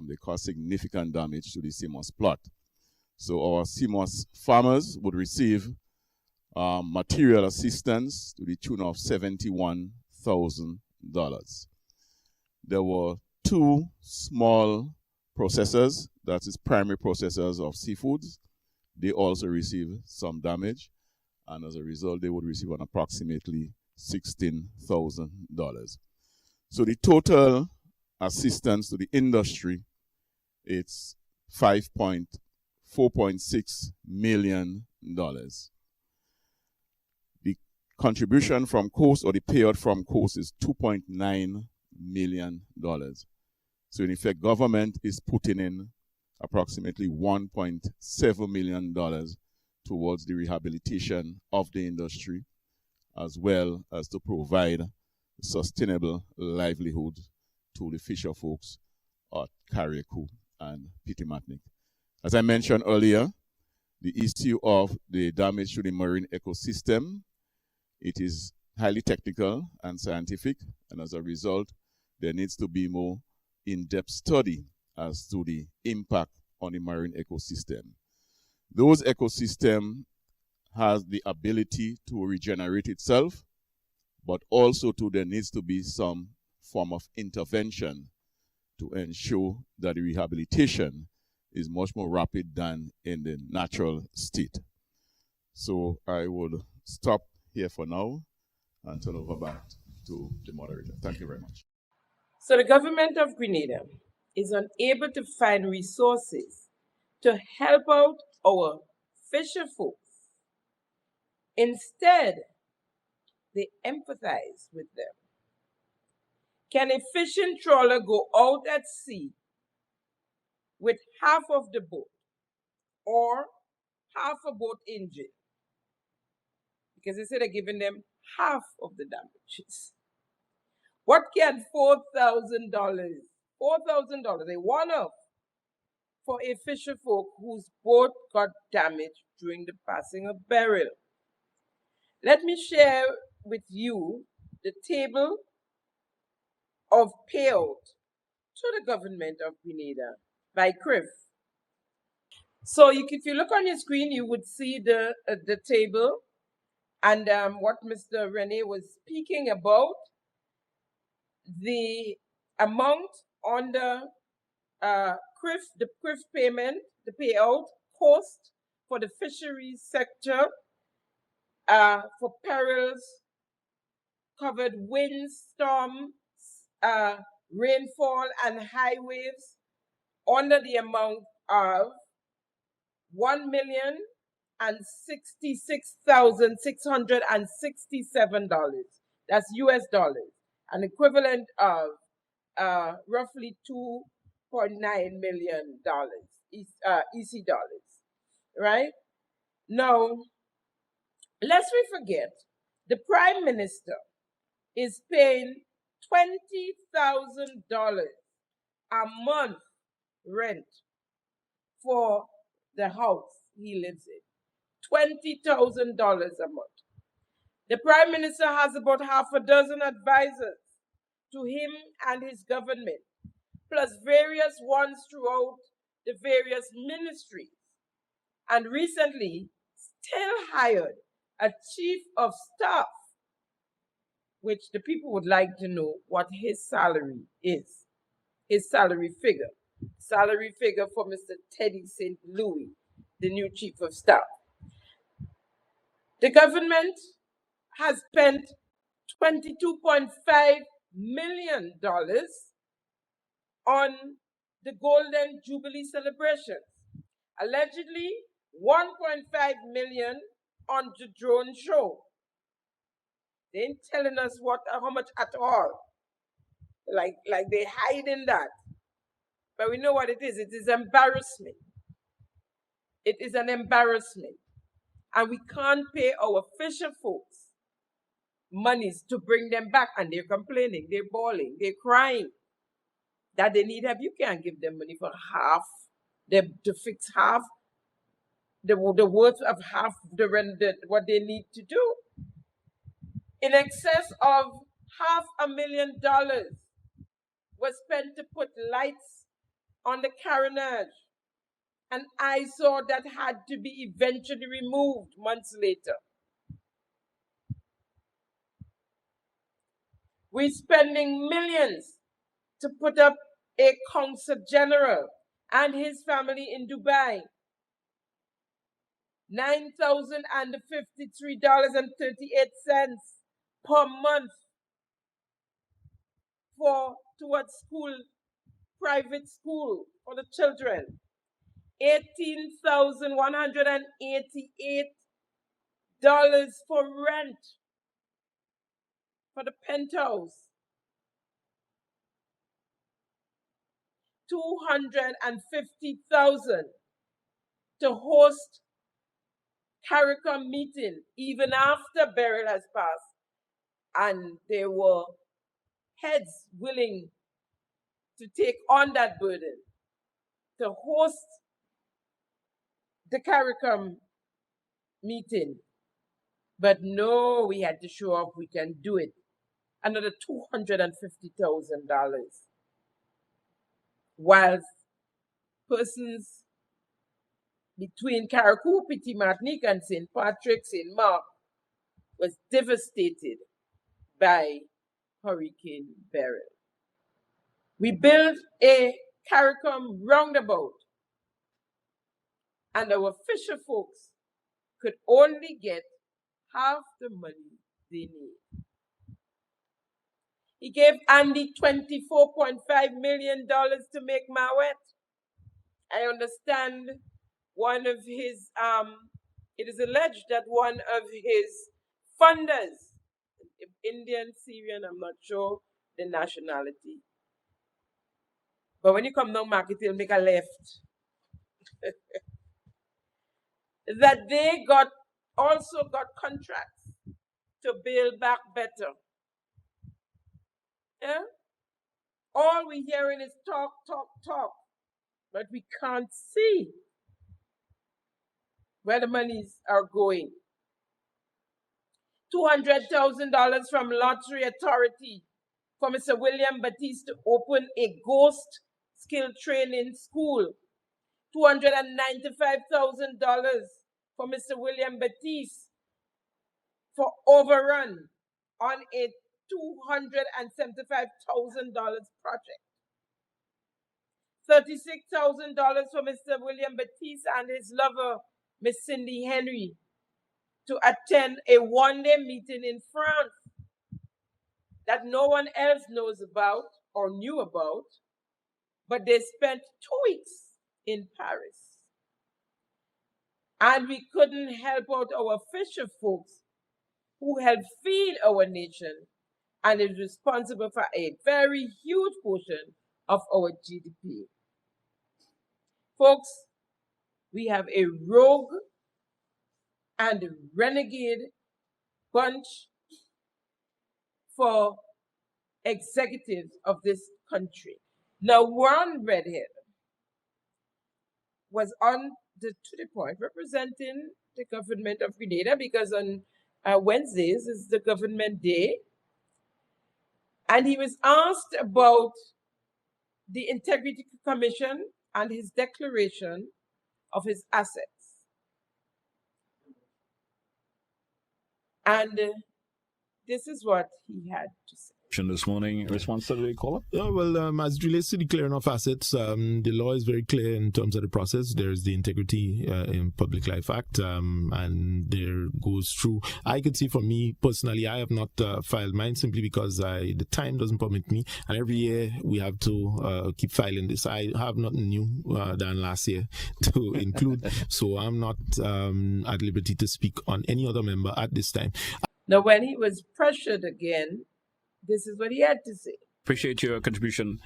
they cause significant damage to the CMOS plot. So our CMOS farmers would receive material assistance to the tune of $71,000. There were 2 small processors, that is primary processors of seafoods. They also received some damage, and as a result, they would receive an approximately $16,000. So the total assistance to the industry, it's $5.5 $4.6 million. The contribution from Coast, or the payout from Coast, is $2.9 million. So in effect, government is putting in approximately $1.7 million towards the rehabilitation of the industry, as well as to provide sustainable livelihood to the fisher folks at Carriacou and Pitimatnik. As I mentioned earlier, the issue of the damage to the marine ecosystem, it is highly technical and scientific, and as a result, there needs to be more in-depth study as to the impact on the marine ecosystem. Those ecosystems has the ability to regenerate itself, but also there needs to be some form of intervention to ensure that the rehabilitation is much more rapid than in the natural state. So I would stop here for now and turn over back to the moderator. Thank you very much. So the government of Grenada is unable to find resources to help out our fisher folks. Instead, they empathize with them. Can a fishing trawler go out at sea with half of the boat or half a boat engine? Because they say they're giving them half of the damages. What can $4,000, a one-off, for a fisher folk whose boat got damaged during the passing of Beryl? Let me share with you the table of payout to the government of Grenada by CRIF. So if you look on your screen, you would see the table and what Mr. Rene was speaking about, the amount on the CRIF payment, the payout cost for the fisheries sector, for perils covered winds, storms, rainfall, and high waves, under the amount of $1,066,667. That's US dollars, an equivalent of roughly $2.9 million EC dollars, right? Now, lest we forget, the Prime Minister is paying $20,000 a month rent for the house he lives in. $20,000 a month. The Prime Minister has about half a dozen advisors to him and his government, plus various ones throughout the various ministries, and recently still hired a chief of staff, which the people would like to know what his salary is, his salary figure. Salary figure for Mr. Teddy St. Louis, the new chief of staff. The government has spent $22.5 million on the Golden Jubilee celebrations. Allegedly, $1.5 million on the drone show. They ain't telling us how much at all. Like they hiding that. But we know what it is. It is embarrassment. It is an embarrassment. And we can't pay our fisher folks monies to bring them back. And they're complaining, they're bawling, they're crying that they need help. You can't give them money for half, to fix half, the worth of half the rent, what they need to do. In excess of $500,000 was spent to put lights on the carronage, an eyesore that had to be eventually removed months later. We're spending millions to put up a consul general and his family in Dubai. $9,053.38 per month towards school, private school for the children. $18,188 for rent for the penthouse. $250,000 to host CARICOM meeting even after Beryl has passed, and there were heads willing to take on that burden to host the CARICOM meeting. But no, we had to show off we can do it. Another $250,000. Whilst persons between Carriacou, Petit Martinique, and St. Patrick, St. Mark was devastated by Hurricane Beryl. We built a CARICOM roundabout, and our fisher folks could only get half the money they need. He gave Andy $24.5 million to make Mawet. I understand one of his, it is alleged that one of his funders, Indian, Syrian, I'm not sure the nationality. But when you come down market, you'll make a left. That they also got contracts to build back better. Yeah? All we're hearing is talk, talk, talk, but we can't see where the monies are going. $200,000 from Lottery Authority for Mr. William Batiste to open a ghost skill training school. $295,000 for Mr. William Batiste for overrun on a $275,000 project. $36,000 for Mr. William Batiste and his lover, Miss Cindy Henry, to attend a one-day meeting in France that no one else knows about or knew about, but they spent 2 weeks in Paris. And we couldn't help out our fisher folks who helped feed our nation and is responsible for a very huge portion of our GDP. Folks, we have a rogue and renegade bunch for executives of this country. Now, one redhead was to the point representing the government of Grenada, because on Wednesdays is the government day, and he was asked about the Integrity Commission and his declaration of his assets. And this is what he had to say. This morning, response to the caller? As it relates to the clearing of assets, the law is very clear in terms of the process. There's the Integrity in Public Life Act, and there goes through. I could see, for me personally, I have not filed mine simply because the time doesn't permit me, and every year we have to keep filing this. I have nothing new than last year to include, so I'm not at liberty to speak on any other member at this time. Now, when he was pressured again, this is what he had to say. Appreciate your contribution.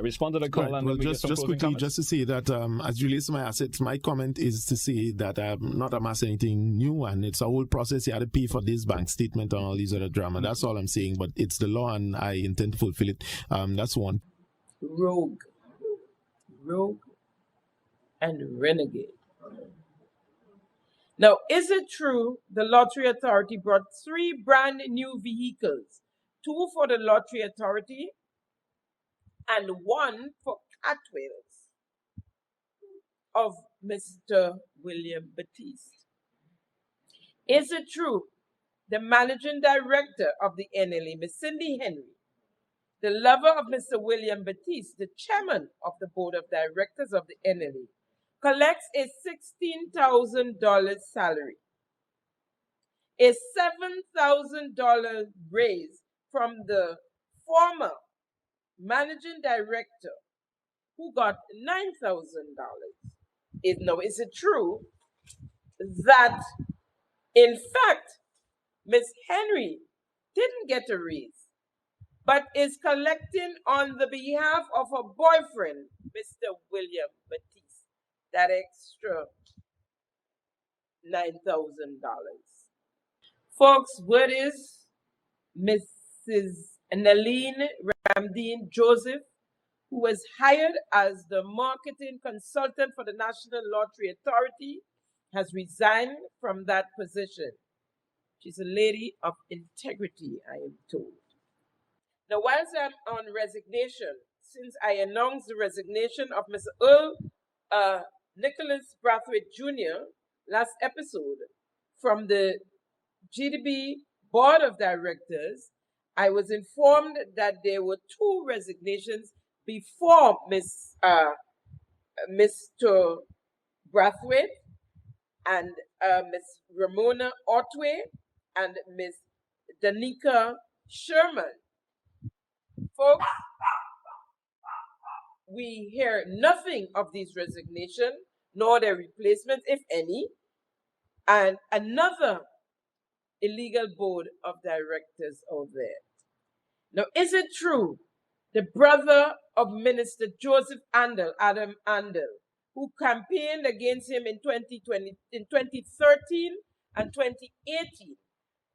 Respond to the call. Right. Well, just quickly, just to say that as it relates to my assets, my comment is to say that I'm not amassing anything new, and it's a whole process. You had to pay for this bank statement and all these other drama. That's all I'm saying, but it's the law, and I intend to fulfill it. That's one. Rogue and renegade. Now, is it true the Lottery Authority brought 3 brand new vehicles, 2 for the Lottery Authority and 1 for Catwales of Mr. William Batiste? Is it true the managing director of the NLA, Ms. Cindy Henry, the lover of Mr. William Batiste, the chairman of the board of directors of the NLA, collects a $16,000 salary, a $7,000 raise from the former managing director, who got $9,000, is it true that, in fact, Miss Henry didn't get a raise, but is collecting on the behalf of her boyfriend, Mr. William Batiste, that extra $9,000? Folks, word is Mrs. Naline Ramdeen Joseph, who was hired as the marketing consultant for the National Lottery Authority, has resigned from that position. She's a lady of integrity, I am told. Now, whilst I'm on resignation, since I announced the resignation of Mr. Earl Nicholas Brathwaite Jr. last episode from the GDB Board of Directors, I was informed that there were 2 resignations before Mr. Brathwaite and Ms. Ramona Otway and Ms. Danica Sherman. Folks, we hear nothing of these resignations, nor their replacements, if any, and another illegal board of directors out there. Now, is it true the brother of Minister Joseph Andel, Adam Andel, who campaigned against him in 2013 and 2018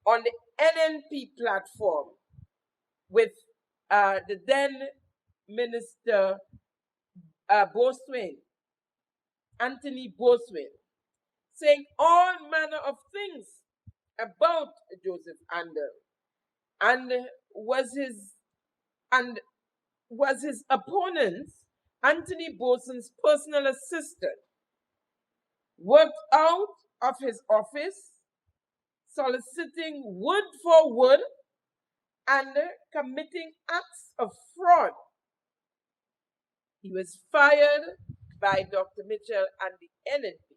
on the NNP platform with the then Minister Boswin, Anthony Boswin, saying all manner of things about Joseph Andel, and was his opponent's, Anthony Boswin's personal assistant, worked out of his office, soliciting wood for wood and committing acts of fraud. He was fired by Dr. Mitchell and the NNP,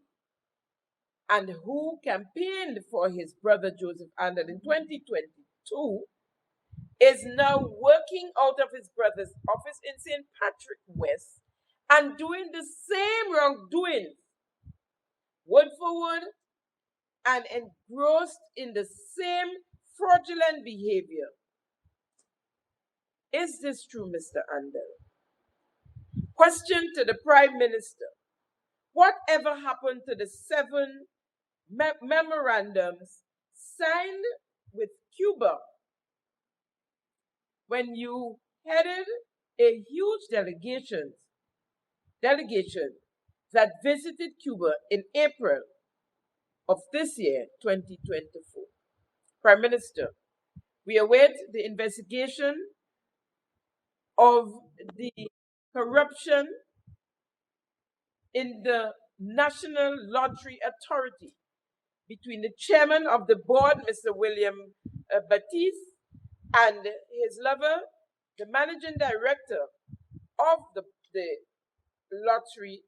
and who campaigned for his brother Joseph Andel in 2022, is now working out of his brother's office in St. Patrick West and doing the same wrongdoing, word for word, and engrossed in the same fraudulent behavior. Is this true, Mr. Andel? Question to the Prime Minister. Whatever happened to the 7 memorandums signed with Cuba when you headed a huge delegation that visited Cuba in April of this year, 2024? Prime Minister, we await the investigation of the corruption in the National Lottery Authority between the chairman of the board, Mr. William Batiste, and his lover, the managing director of the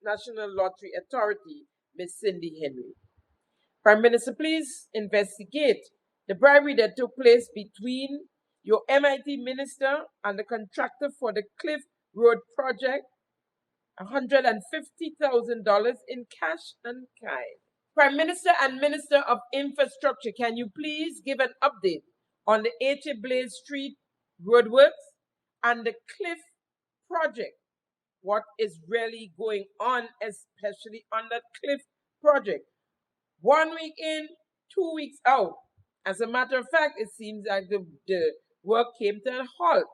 National Lottery Authority, Ms. Cindy Henry. Prime Minister, please investigate the bribery that took place between your MIT minister and the contractor for the Cliff Road project, $150,000 in cash and kind. Prime Minister and Minister of Infrastructure, can you please give an update on the H.A. Blaze Street roadworks and the Cliff project? What is really going on, especially on that Cliff project? 1 week in, 2 weeks out. As a matter of fact, it seems like the work came to a halt.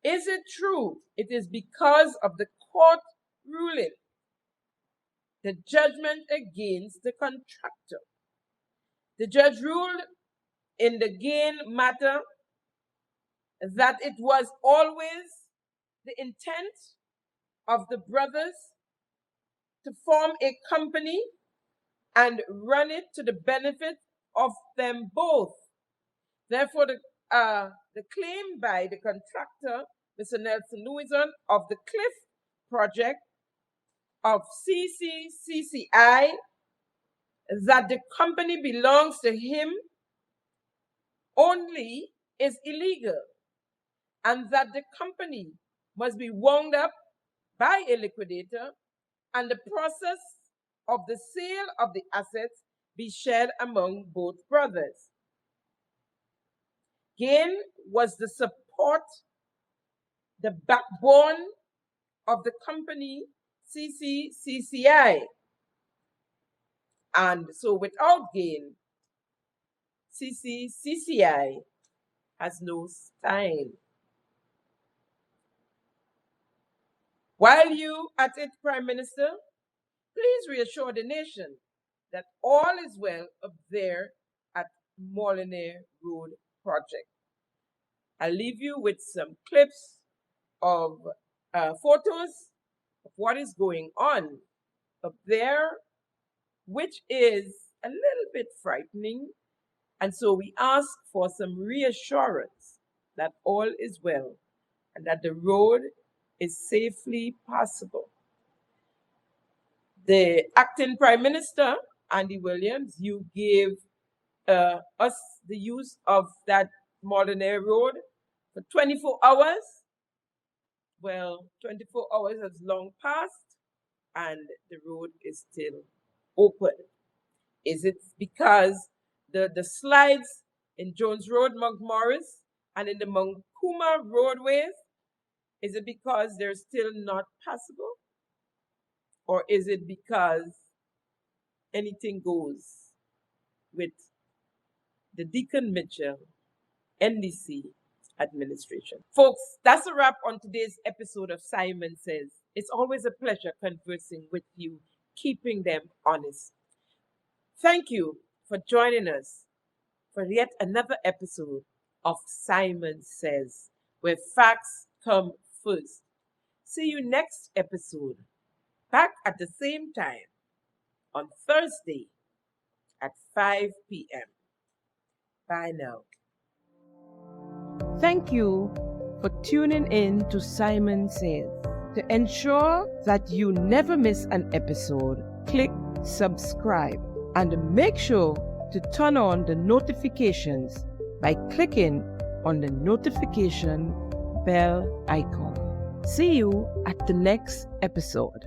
Is it true it is because of the court ruling, the judgment against the contractor? The judge ruled in the Gain matter that it was always the intent of the brothers to form a company and run it to the benefit of them both. Therefore, the claim by the contractor, Mr. Nelson Louison, of the Cliff project of CCCCI, that the company belongs to him only, is illegal, and that the company must be wound up by a liquidator, and the process of the sale of the assets be shared among both brothers. Gain was the support, the backbone of the company CCCCI. And so without Gain, CCCCI has no style. While you at it, Prime Minister, please reassure the nation that all is well up there at Molyneux Road project. I'll leave you with some clips of photos of what is going on up there, which is a little bit frightening. And so we ask for some reassurance that all is well and that the road is safely passable. The acting Prime Minister, Andy Williams, you gave us the use of that Molyneux Road for 24 hours. Well, 24 hours has long passed and the road is still open. Is it because the slides in Jones Road, Monkmorris, and in the Monkuma roadways, is it because they're still not passable? Or is it because anything goes with the Deacon Mitchell NDC administration? Folks, that's a wrap on today's episode of Simon Says. It's always a pleasure conversing with you, keeping them honest. Thank you for joining us for yet another episode of Simon Says, where facts come first. See you next episode, back at the same time on Thursday at 5 p.m. Bye now. Thank you for tuning in to Simon Says. To ensure that you never miss an episode, click subscribe and make sure to turn on the notifications by clicking on the notification bell icon. See you at the next episode.